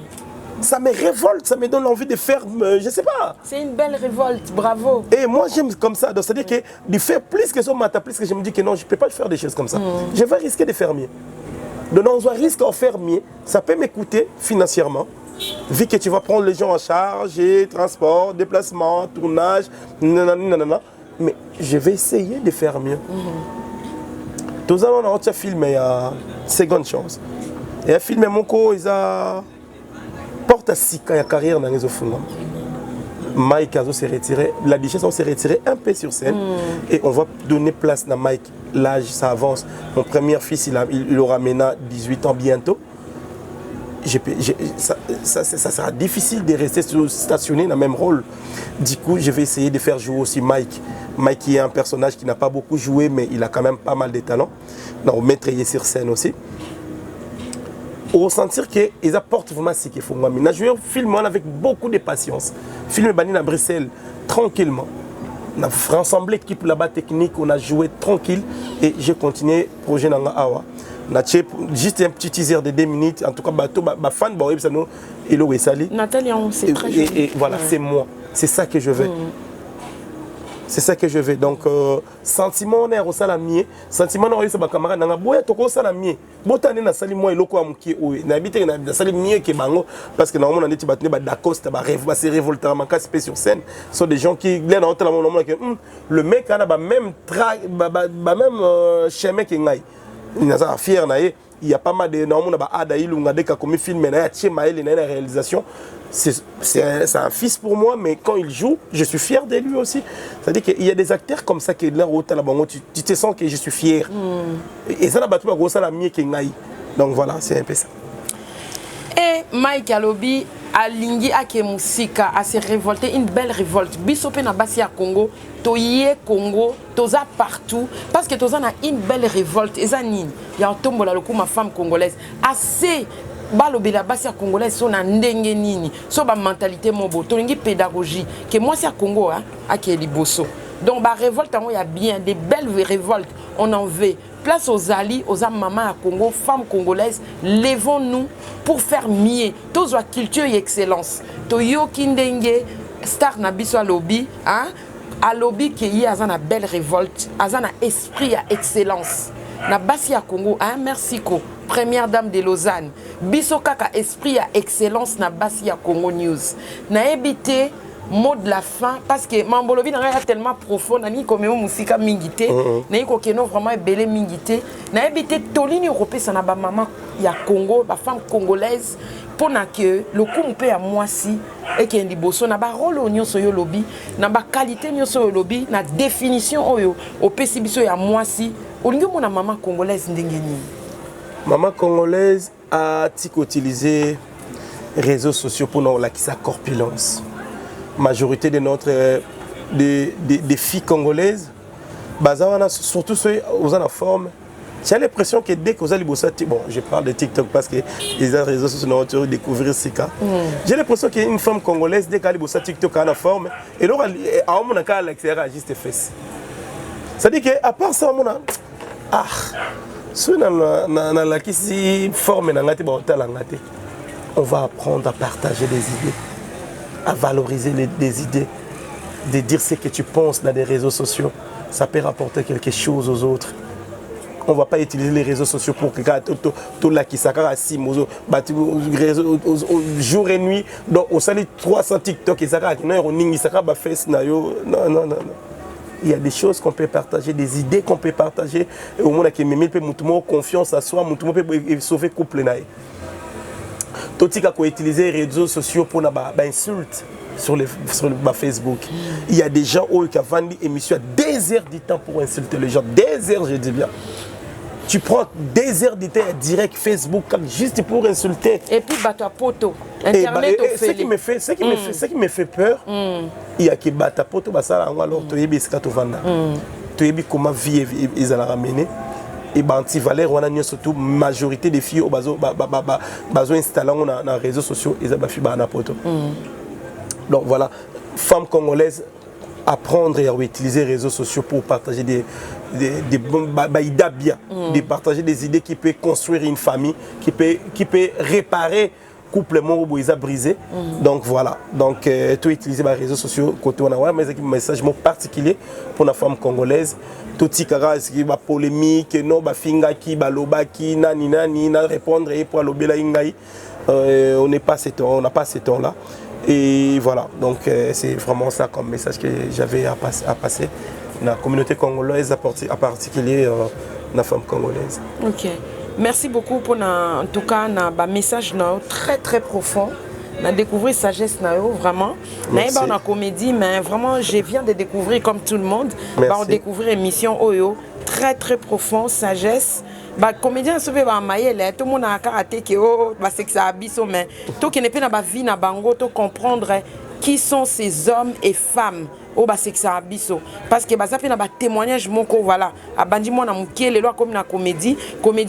Ça me révolte, ça me donne envie de faire, je sais pas. C'est une belle révolte, bravo. Et moi, j'aime comme ça. C'est-à-dire que de faire plus que ça, plus que je me dis que non, je ne peux pas faire des choses comme ça. Je vais risquer de faire mieux. Donc, on va risquer de faire mieux. Ça peut m'écouter financièrement. Vu que tu vas prendre les gens en charge, et transport, déplacement, tournage, nanana. Mais je vais essayer de faire mieux. Tous on a un film, il y a seconde chance. Et un film, mon co, il a porte à Sika, il y a carrière dans les offres. Mike s'est retiré, la duchesse s'est retirée un peu sur scène et on va donner place à Mike. L'âge, ça avance. Mon premier fils, il aura maintenant 18 ans bientôt. Ça sera difficile de rester stationné dans le même rôle. Du coup, je vais essayer de faire jouer aussi Mike. Mike qui est un personnage qui n'a pas beaucoup joué, mais il a quand même pas mal de talent. Donc, mettre sur scène aussi. Pour ressentir qu'ils apportent vraiment ce qu'il faut. On a joué un film avec beaucoup de patience. Film banni à Bruxelles, tranquillement. On a rassemblé l'équipe là-bas technique, on a joué tranquille et j'ai continué le projet dans Awa. On a juste un petit teaser de 2 minutes. En tout cas, ma fan, Nathalie, c'est très joli. Et voilà, c'est moi. C'est ça que je veux. C'est ça que je veux. Donc, sentiment on est au salamier. Sentiment on est au camarade. Nanga boya toko salamier. Botane na sali moi eloko amuki oe. Na habite na sali mieux que bango parce que normalement on est battu ba Dacoste ba se révolter en cas sur scène. Ce sont des gens qui là dans normalement que le mec a ba même même chemin que ngai. Il est fier na il y a pas mal de normalement ba adaïl ou ngade ka comme film na ya tchema il na réalisation. C'est un fils pour moi, mais quand il joue, je suis fier de lui aussi. C'est-à-dire qu'il y a des acteurs comme ça qui là tu te sens que je suis fier. Et ça n'a pas tout la mieux que Ngaï. Donc voilà, c'est un peu ça. Et Mike Alobi a lingi a musika a se révolter, une belle révolte. Bisope na basi à Congo, toye Congo, toza partout parce que toza na une belle révolte. Ezanine, il y a un tombeau là le coup ma femme congolaise assez balobela basi ya congolaise so na ndenge nini so ba mentalité mobo tolingi pédagogie que moi c'est à Congo hein akeli bosso donc ba révolte il y a bien des belles révoltes on en veut place aux alliés aux mamans à Congo femmes congolaises levons-nous pour faire mieux tous la culture et excellence to yo kindenge star na biso alobi hein alobi que y a une belle révolte azana esprit à excellence na basi ya Congo hein merci ko première dame de Lausanne biso kaka esprit à excellence na basi ya Congo News na ebité mot de la fin parce que mambolobi na tellement profond nani comme musika mingité na ko keno vraiment belé mingité na ebité tolini européen ça na ba maman ya Congo ba femme congolaise pour que le coup à moi si et qui est liboso na ba rôle oignon so yo lobby na ba qualité nyo so yo lobby na définition oyo au pesibiso ya moi si olingo mona maman congolaise ndengeni maman congolaise a utilisé réseaux sociaux pour nous la qui sa corpulence majorité de notre des filles congolaises bazawana surtout ceux aux en forme. J'ai l'impression que dès que vous allez bosser, bon, je parle de TikTok parce que les réseaux sociaux ont découvert ce cas. J'ai l'impression qu'il y a une femme congolaise, dès qu'elle bosse TikTok, elle a forme, et là, à un moment, elle a juste fesses. C'est-à-dire qu'à part ça, on va apprendre à partager des idées, à valoriser des idées, de dire ce que tu penses dans les réseaux sociaux. Ça peut rapporter quelque chose aux autres. On ne va pas utiliser les réseaux sociaux pour que tout là qui s'accroche à 6 jour et nuit. Donc, on s'allie 300 TikTok et ça non. Il y a des choses qu'on peut partager, des idées qu'on peut partager. Au moins, on peut confiance à soi, on peut sauver le couple. Tout ce qu'on utiliser les réseaux sociaux pour insultes sur Facebook. Il y a des gens qui ont vendu émission à des heures du temps pour insulter les gens. Des heures, je dis bien. Tu prends des heures de temps direct Facebook juste pour insulter. Et puis bata poto. Internet au ce qui me fait peur, il y a que bata poto basala alors tu yebi ska to vanda. Tu yebi comment vie ils allaient ramener. Et banti valeur on a surtout majorité des filles au bazo installé dans les réseaux sociaux ils ont fait bana poto. Donc voilà, femmes congolaises apprendre et à utiliser les réseaux sociaux pour partager de partager des idées qui peuvent construire une famille, qui peut réparer couple brisé. Donc voilà, donc tout utiliser les réseaux sociaux côté on a mais un message particulier pour la femme congolaise. Tout ce qui est polémique, non finga qui baloba qui nani na répondre et pour lobela ingai, on n'a pas ce temps là. Et voilà, donc c'est vraiment ça comme message que j'avais à passer dans la communauté congolaise, en particulier la femme congolaise. Ok, merci beaucoup pour en tout cas un message très très profond. On a découvert sagesse vraiment. On a comédie, mais vraiment je viens de découvrir comme tout le monde. On découvrir émission Oyo très très profond, sagesse. Bah comédien sauvé ba maïele tout le monde a karaté que oh bah c'est que ça abisso mais tout qui n'est pas dans ba vie na bango to comprendre qui sont ces hommes et femmes oh bah c'est que ça abisso parce que bah ça fait na ba témoignage moko voilà a bandi mo na mukie lelo comme na comédie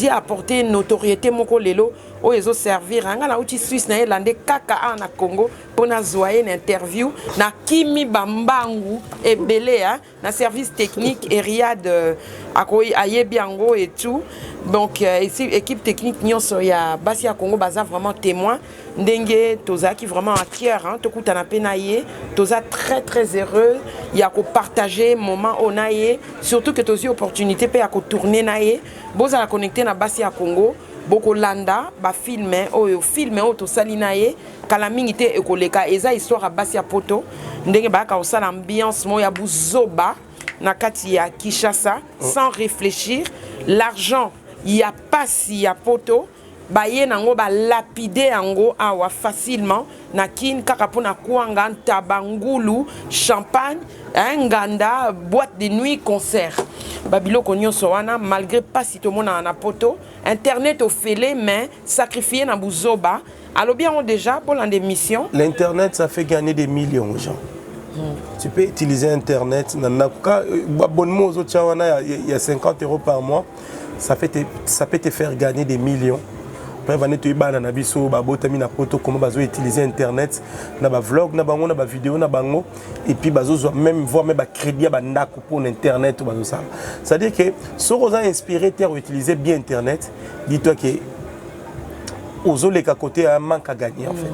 a apporté une notoriété moko lelo oh ezo servir anga na uti Suisse na Irlande kaka na Congo pour na zoyer une interview na Kimi Bambangu et belé hein na service technique et Riyad akoyi ayebiango et tout. Donc ici équipe technique nyonso ya basi ya Congo baza vraiment témoin ndenge toza qui vraiment à cœur hein to kutana penaye toza très très heureux ya ko partager moment onaye surtout que tozi opportunité pe ya ko tourner naye boza la connecter na basi ya Congo boko landa ba filmer oyo to salinaye kala mingi te ekoleka eza histoire basi ya poto ndenge ba ka osala ambiance mo ya buzoba na kati ya Kinshasa sans réfléchir l'argent il y a pas si ya poto baye nango ba lapider yango awa facilement na kin kaka pona kuanga tabangulu champagne nganda boîte de nuit concert babilo konyo soana malgré pas si tout le monde na poto internet au fêlé mais sacrifié na buzoba alors bien déjà pour l'émission l'internet ça fait gagner des millions aux gens. Tu peux utiliser internet abonnement aux autres il y a 50 € par mois. Ça peut te faire gagner des millions. Après, tu vas utiliser internet, na ba vlog, na bango, na ba vidéo, na bango, et puis même voir même crédit pour internet. C'est-à-dire que si vous avez inspiré à utiliser bien internet, dis-toi que aux autres côté un manque à gagner en fait.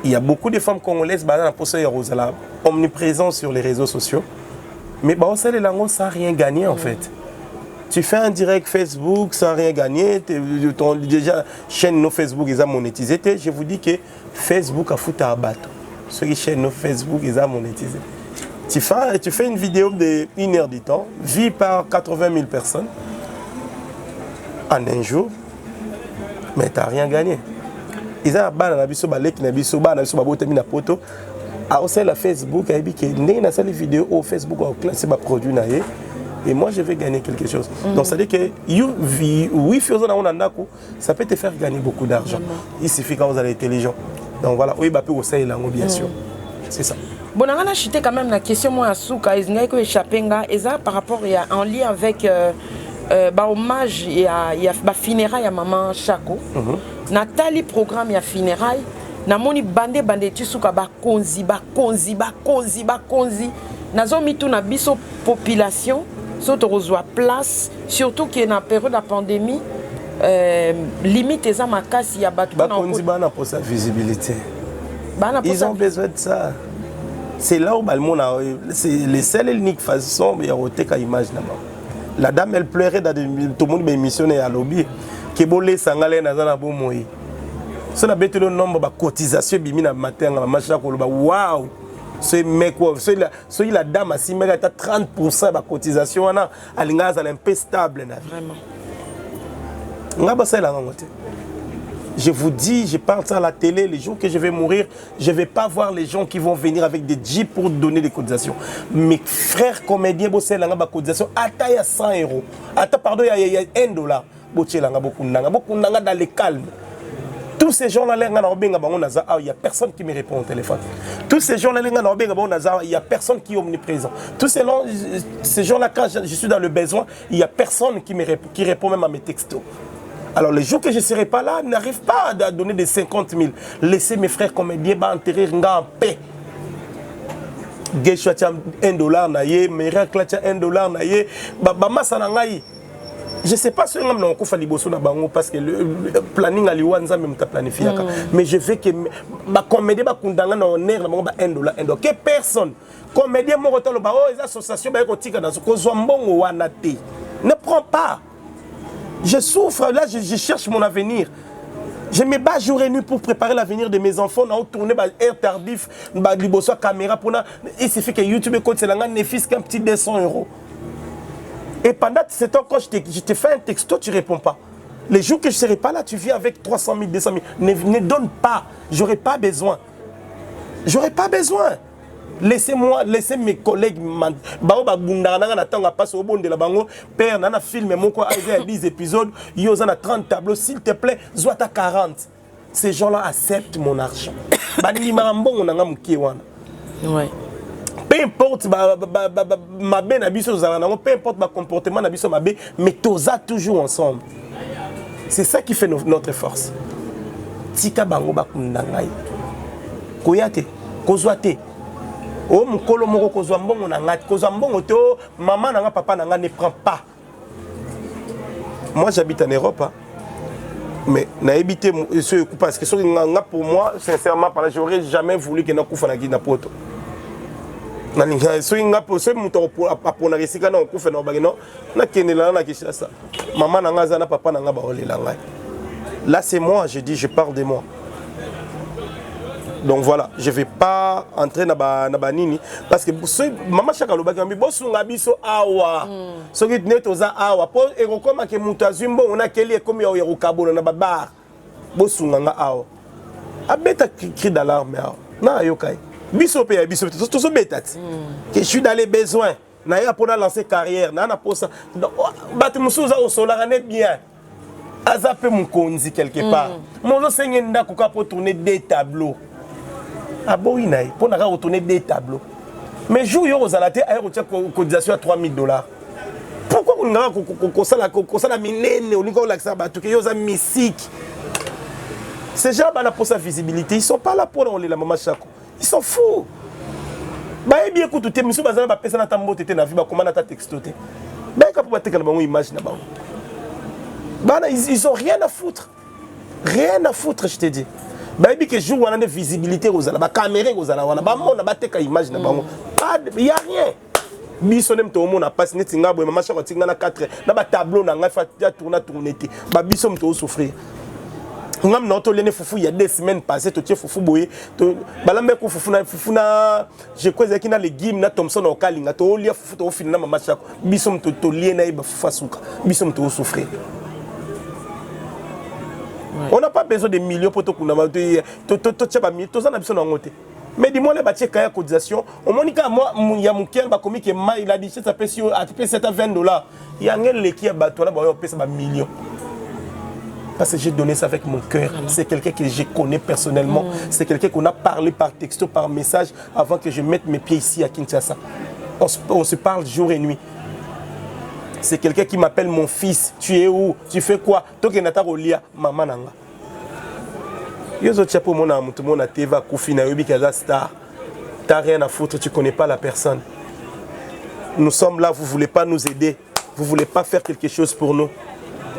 Il y a beaucoup de femmes congolaises omniprésentes sur les réseaux sociaux. Mais bah, ça n'a rien gagné en fait. Tu fais un direct Facebook sans rien gagner. Déjà, chaîne no Facebook ils ont monétisé. Je vous dis que Facebook a foutu à bateau. Ceux qui chaîne no Facebook ils ont monétisé. Tu fais une vidéo de 1 heure du temps, vue par 80 000 personnes en un jour, mais tu n'as rien gagné. Ils ont la Facebook a dit que les vidéos au Facebook ont classé ma produit et moi je vais gagner quelque chose. Donc ça veut dire que oui, ça peut te faire gagner beaucoup d'argent. Il suffit quand vous êtes intelligent. Donc voilà, oui, bien sûr. C'est ça. Bon, on a chuté quand même la question moi à Souka, ils ont échappé par rapport en lien avec hommage il y a funérailles à maman Chako. Nathalie programme ya funérailles. Namoni bande tu Souka konzi. Nazo mitu na biso population surtout reçoit place surtout qui est en période de pandémie limite eza makasi ya batu konzi bana pour sa visibilité. Ils ont besoin de ça. C'est là où c'est les seules et l'unique façon de faire image là-bas. La dame elle pleurait dans tout le monde missionné à lobby que bolé sangale na zana bo moyi. So na bête le nombre de cotisation bimi na matin na macha ko ba waouh. C'est mec so la dame a si mec à 30% de cotisation wana alinga za un peu stable na vraiment. Ngaba ça la ngote. Je vous dis, je parle ça à la télé, les jours que je vais mourir, je ne vais pas voir les gens qui vont venir avec des jeeps pour donner des cotisations. Mes frères comédiens, ils ont des cotisations à 100 €. Pardon, il y a $1. Ils ont beaucoup dans le calme. Tous ces gens-là, il n'y a personne qui me répond au téléphone. Tous ces gens-là, il n'y a personne qui est omniprésent. Tous ces gens-là, quand je suis dans le besoin, il n'y a personne qui répond même à mes textos. Alors les jours que je ne serai pas là, n'arrive pas à donner des 50 000. Laissez mes frères comédiens enterrer en paix. $1, miracle $1, je ne sais pas si on fait parce que le planning à même planifié. Mais je veux que ma comédie va $1. Que personne, comédien, les associations, ne prend pas. Je souffre, là je cherche mon avenir. Je me bats jour et nuit pour préparer l'avenir de mes enfants. On a tourné air tardif, caméra pour il suffit que YouTube compte c'est ne fils qu'un petit 200 €. Et pendant ce temps, quand je te fais un texto, tu ne réponds pas. Les jours que je ne serai pas là, tu viens avec 300 000, 200 000. Ne donne pas. J'aurai pas besoin. J'aurai pas besoin. Laissez-moi, laissez mes collègues. Père, nana film, mon quoi, 10 épisodes, il y a 30 tableaux, s'il te plaît, soit à 40. Ces gens-là acceptent mon argent. Ouais. Peu importe ma ben abisso, peu importe ma comportement abisso ma ben, mais tous toujours ensemble. C'est ça qui fait notre force. Tika bango bakundangai. Koyate, kozwate. Oh mukolo moko kozwa mbongo na ngati, kozwa mbongo to maman nanga papa nanga ne prend pas. Moi j'habite en Europe. Hein. Mais naibité parce que pour moi sincèrement j'aurais jamais voulu que na kufa na gina poto. Là c'est moi, je dis, je parle de moi. Donc voilà, je ne vais pas entrer dans la nini parce que maman chaka lobaki ambi bosunga biso awa. Soki netoza awa po ekokoma ke mutu azimbo ona keli ekomi ya rukabona na babar. Bosunga nga awa. Abeta cri d'alarme awa. Na yokai. Biso pe biso tout so betati. Que je suis dans les besoins. Na ya pour lancer carrière, na na pour ça. Batu musuza au solar net bien. Azape mukonzi quelque part. Mon seigneur ndako ka pour tourner des tableaux. Aboinaï pour na retourner des tableaux. Mais jour yo ozalate ay retia cotisation à $3 000. Pourquoi on nga ko sala minene on ko la batu ke yo za musique. Ces gens là pour sa visibilité, ils sont pas là pour on la maman Chako. Ils sont fous. Bah bien écoute tu monsieur bazana ba pesa na tambo tete na vie ba comment ta textoté. Bah ka pour te kana bango image na bango. Bah ils ont rien à foutre. Rien à foutre, je te dis. bayebi que jour wana de visibilité kozala ba caméra kozala wana ba mona ba teka image na bango pas y a rien biso nem to mona passe neti nga boye mama chako tinga na 4 na ba tableau na nga fa ya tourner te ba biso mto souffrir ngam na to lene fufu il y a 2 semaines passées to tie fufu boye to balambe ko fufu na je crois que na légumes na Thomson o kalinga to lia fufu to fini na mama chako biso mto to liena ba fufa suka biso mto souffrir. On n'a pas besoin de millions pour tout le monde. Mais dis-moi, les bâtiments qui ont cotisation, au moins, il y a mon cœur qui il a dit que ça peut être $20. Il y a un qui a battu là, il paye ça millions. Parce que j'ai donné ça avec mon cœur. C'est quelqu'un que je connais personnellement. C'est quelqu'un qu'on a parlé par texto, par message, avant que je mette mes pieds ici à Kinshasa. On se parle jour et nuit. C'est quelqu'un qui m'appelle mon fils. Tu es où? Tu fais quoi? Toi qui n'as pas relia, maman nanga. Yo autres chapeau mon amour, tout le monde a TV, Koufi na yobi kaza star. T'as rien à foutre, tu connais pas la personne. Nous sommes là, vous voulez pas nous aider, vous voulez pas faire quelque chose pour nous.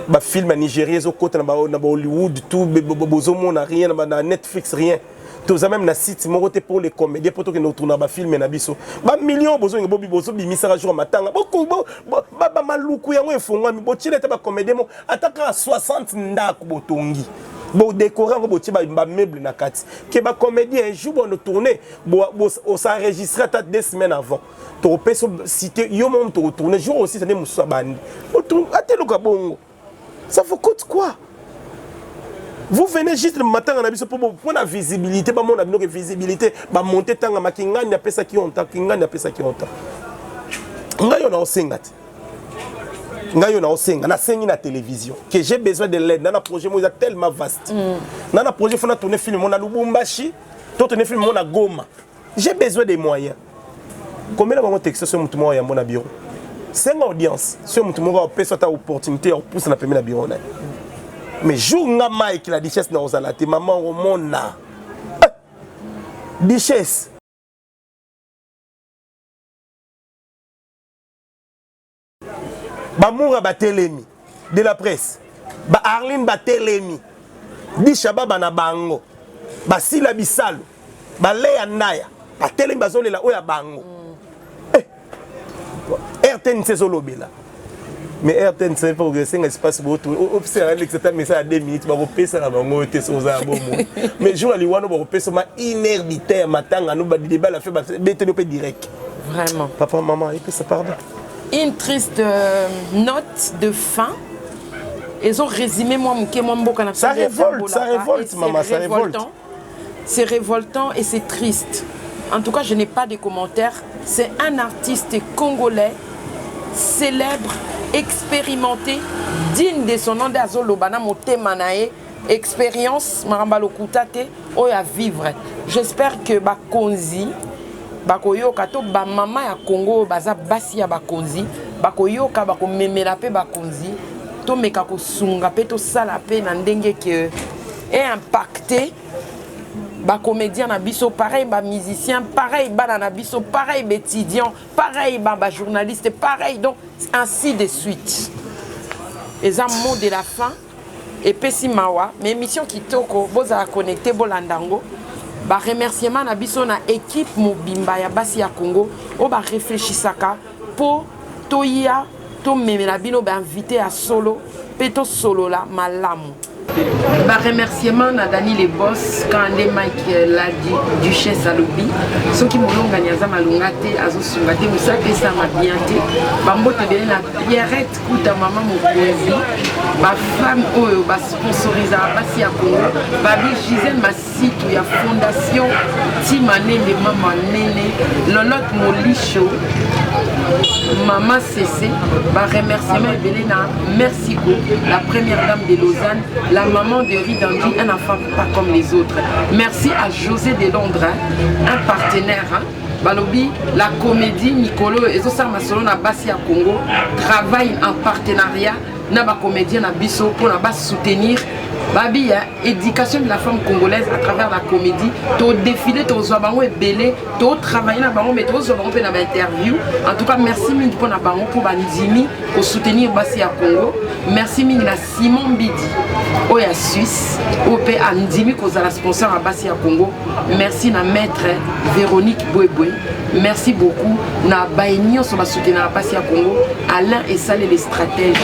Bah film à Nigeria, zo côté na Hollywood, tout, bozo mon a rien, na Netflix rien. Tous même na site mon côté pour les comédiens pour que nous tourner ba film na biso ba millions bozo bobi bozo bimisa jour matanga beaucoup ba maluku yango efonga mi botile te ba comédien mo ataka 60 ndako botongi bo décorer ngo boti ba meuble na kati ke ba comédien un jour on tourner on s'enregistrer à 2 semaines avant to peso cité yo mon to tourner jour aussi ça ne musa bandi ateluka bongo ça vous coûte quoi? Vous venez juste le matin en abisso pour la visibilité, pour mon abino visibilité, pour monter tanga makinga n'y a pas ça qui ont, kinga n'y a pas ça qui ont. Ngayo na osenga. Ngayo na osenga, na sengi na télévision. Que j'ai besoin de l'aide. Dans un projet moi tellement vaste. Dans un projet faut na tourner film on a Lubumbashi, tourner film on a Goma. J'ai besoin des moyens. Combien de texte sur mon moyen mon bureau? 5 audiences. Sur mon moyen on peut cette opportunité on pousse na premier bureau. Mais jour nga Mike la richesse na ozala te maman au monde na richesse ba moura ba telemi de la presse ba Arline ba telemi di shababa na bango ba sila bisalo ba leya ndaya ba telemi bazolela oya bango RTN sezolobela. Mais RTN c'est pas que c'est un espace pour tout observer l'excité mais ça à 2 minutes va repasser ça va monter sur ça bon mais jour ali wana va repasser ma inérbité matanga no ba débat la fait BTP direct vraiment papa maman et puis ça pardon une triste note de fin. Ils ont résumé moi mboka ça révolte maman ça révolte. C'est révoltant et c'est triste. En tout cas, je n'ai pas de commentaires. C'est un artiste congolais célèbre, expérimenté, digne de son nom d'Azolo Bana Motemanae, expérience Marambalo Kutate, oya vivre. J'espère que Bakonzi, Bakoyoka to ba mama ya Congo baza basi ya Bakonzi, Bakoyoka bako memela pe Bakonzi, to meka ko sunga pe to sala pe na ndenge que est impacté. Ba comédien na biso pareil, ba musicien pareil, ba na biso pareil, ba étudiant pareil, ba journaliste pareil, donc ainsi de suite. Et un mot de la fin et pesi mawa, mais émission kitoko boza connecté bolandango. Ba remerciement na biso na équipe mobimba ya basi ya Congo, o ba réfléchisaka po toya to memela bino ba invité à solo, peto solo la malamu. Bah, remerciement à Dani les boss quand les Mike la duchesse à l'obi ceux qui m'ont gagné à Malungate à Zosungate vous savez ça m'a bien dit bambo te donner la Pierrette kuta maman mon poésie ma femme oh bah sponsorisé à Bassi à Congo babi Gisèle ma site où il y a fondation Timane de maman Néné Lolotte Molicho maman Cécé bah remerciement Belena merci beaucoup la première dame de Lausanne la maman de Ridandi, un enfant pas comme les autres. Merci à José de Londres, un partenaire. Balobi, la comédie Nicolo et Zosa Masolo na Bassi à Congo travaille en partenariat na ba comédien na biso pour na soutenir Babi, éducation de la femme congolaise à travers la comédie. Tu défilé, tu as belé, tu as travaillé dans le mais tu as interview. En tout cas, merci mille pour Bandimi pour soutenir Bassi à Congo. Merci mille à Simon Bidi, au Suisse, au P. Andimi, qui est la sponsor à Bassi à Congo. Merci à maître Véronique Bouéboué. Merci beaucoup. Na Baïnion sur la soutenir à Bassi à Congo. Alain et Salé les stratèges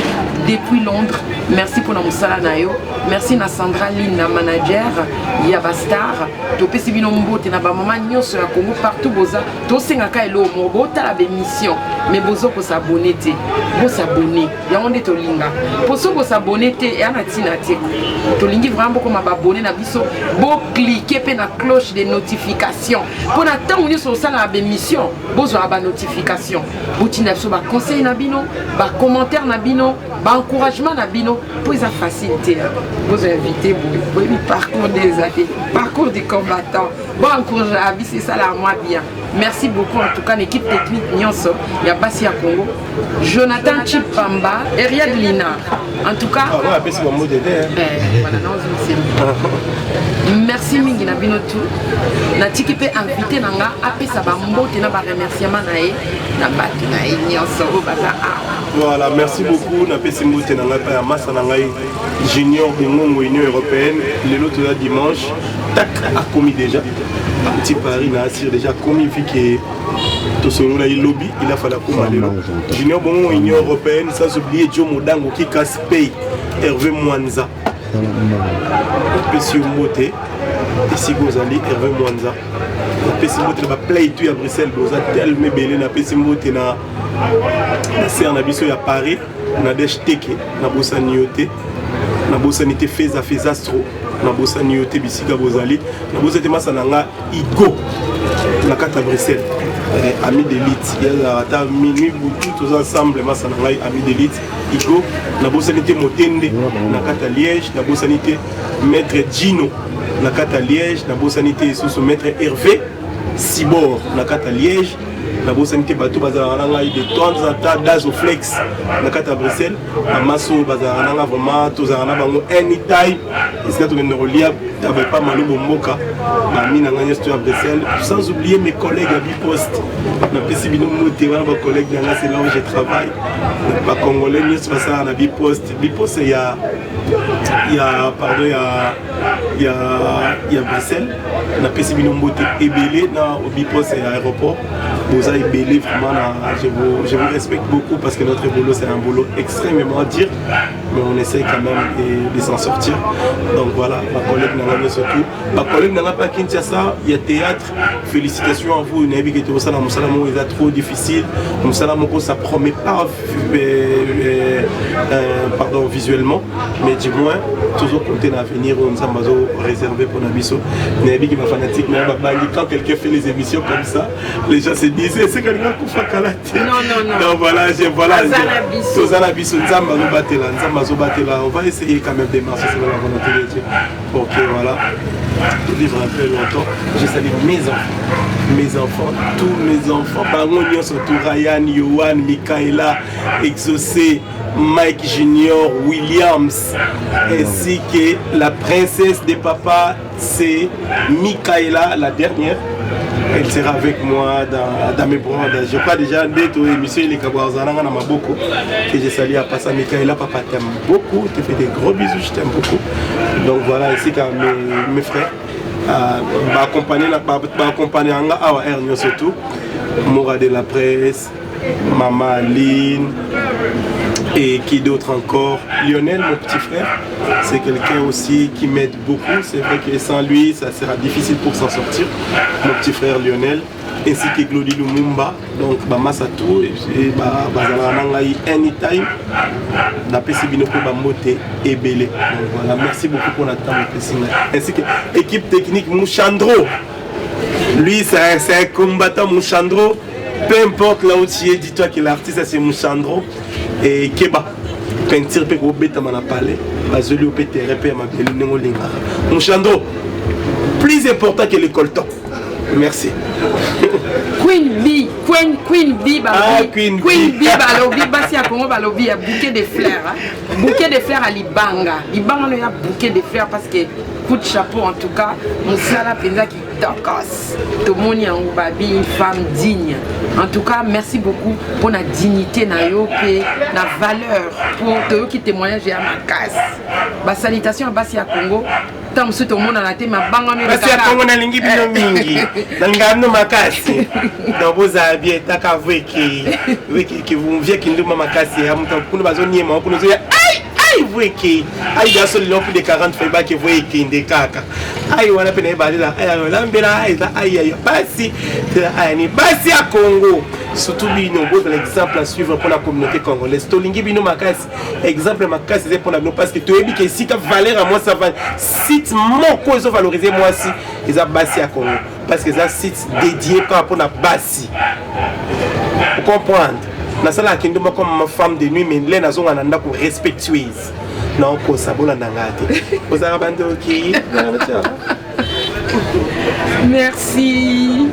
depuis Londres. Merci pour notre Moussala Nayo. Merci à Sandra Lynn, la manager. Yabastar. Topé Sibino Mbote, na maman Nyon sur la Congo partout. Boza. Tosengaka elo mobo. T'as la bémission. Mais bozo pour s'abonner. Bo s'abonner. Y'a on est tolinga. Pour ça, pour s'abonner. Et à la tinate. Tolingi vraiment comme abonné na biso. Bo cliquer pe na cloche de notification. Pour n'attendre on est sur ça la bémission. Bozo a ba notification. Boutina sur ba conseil na bino. Ba commentaire na bino. Ba encouragement na bino. Pour ça faciliter. Vous invitez vous parcours des années, parcours des combattants. Bon encouragement à vie c'est ça là moi bien. Merci beaucoup en tout cas l'équipe technique Nyonso, il y a Bassi à Congo, Jonathan Chipamba, Eriad Lina. En tout cas, merci mingi na bino tout. Na tiki pe invité nanga apé ça ba mbote na ba remerciement na batu na Nyonso baza. Voilà, merci beaucoup. Na pesi mbote nanga pa massa nanga junior Bongo Union européenne le l'autre dimanche. Tac a commis déjà. Petit Paris n'a assuré déjà commis vu que tout ce là il lobby il a fallu commander. Junior Bongo Union européenne sans oublier Joe Modango qui casse paye Hervé Mwanza. Pesi mbote et si vous allez Hervé Mwanza. Na pesi mbote ba play tout à Bruxelles boza tellement belé na pesi mbote na ser na biso ya Paris na deshteke na bosaniote na bosanité feza astro na bosaniote bisika bozali na bosete masananga igo na kata Bruxelles ami d'élite il y a ata minuit boutou tous ensemble masananga ami d'élite igo na bosanité motende na kata Liège na bosanité maître Gino na kata Liège na bosanité sous maître Hervé Sibor na kata Liège la bosanité bateau bazaranga de temps en temps d'Azoflex na kata Bruxelles amaso bazaranga vraiment tozarana bango anytime est-ce que tu ne relia t'avais pas malou bomboka na mina nganya sto à Bruxelles sans oublier mes collègues à Bipost na pesi bino moté wana ba collègues na c'est là où je travaille ba congolais ni se passe na Bipost il y a pardon il y a Bruxelles na pesi bino moté ebélé na au Bipost et aéroport vous avez belé vraiment je vous respecte beaucoup parce que notre boulot c'est un boulot extrêmement dur mais on essaie quand même de s'en sortir donc voilà ma collègue n'a surtout ma collègue n'a pas Kinshasa il y a théâtre félicitations à vous Nabi qui était au salon Moussalamo il est trop difficile Moussalamo ça promet pas pardon visuellement mais du moins toujours compter l'avenir on s'en réservé pour Nabiso Nabi qui va fanatique mais quand quelqu'un fait les émissions comme ça les gens se disent c'est quelqu'un qui fait calater non voilà on va essayer quand même de marcher sur la volonté de Dieu pour que voilà vivre un peu longtemps. Je salue mes enfants, tous mes enfants, Bangonio, surtout Ryan, Yohan, Michaela, Exaucé, Mike Junior, Williams, ainsi que la princesse des papas, c'est Michaela, la dernière. Elle sera avec moi dans mes bras. Je crois déjà d'être aux émissions les Kabouazananga dans ma beaucoup. Que je salue à Passa Michaela, papa t'aime beaucoup, te fais des gros bisous, je t'aime beaucoup. Donc voilà, ainsi que mes frères. M'accompagner à Air surtout. Moura de la presse, Maman Aline. Et qui d'autre encore? Lionel, mon petit frère, c'est quelqu'un aussi qui m'aide beaucoup. C'est vrai que sans lui, ça sera difficile pour s'en sortir. Mon petit frère Lionel, ainsi que Glody Lumumba. Donc, Massatou, et Bazalanangaï anytime. Napesi Binoko Bamote et Belé. Donc voilà, merci beaucoup pour notre temps. Ainsi que l'équipe technique Mouchandro. Lui, c'est un combattant Mouchandro. Peu importe là où tu es, dis-toi que l'artiste c'est Mouchandro. Et Keba, peinture pe beta mana palais, bazoli pe terre pe ma belle nengo linga. Mouchandro, plus important que le colton. Merci. Queen Bee balobi. Queen Bee balobi basi ya Congo balobi ya bouquet de fleurs. Bouquet de fleurs à Libanga. Libanga no ya bouquet de fleurs parce que coup de chapeau en tout cas, Moussala penza qui tokos. Tout le monde est une femme digne. En tout cas, merci beaucoup pour la dignité na yo pe la valeur pour toi qui témoignage à ma casse. Ba salutation à basi ya Congo. Tant que tout le monde a la tête ma banga no. Basi ya Congo na lingi bino mingi. Na ngano makasi. Donc vous avez taka veki vous vient qui nduma makasi ya mtu kuno bazoni yema kuno zo ya ai veki ai ya soli lopi de 40 feba que veki ndekaka ai wana pene balila ai lambela ai basi ni basi ya Congo surtout bino bon l'exemple à suivre pour la communauté congolaise to lingi bino makasi exemple makasi c'est pour nous parce que tu ebi que si ta valeur à moi ça va site moko ils ont valorisé moi si ils a basi à Congo parce que c'est un site dédié par rapport à basi pour comprendre na sala kinduma comme ma femme de nuit mais les nazo ananda ko respectueuse non ko sabola ndangate ko za bando ki merci.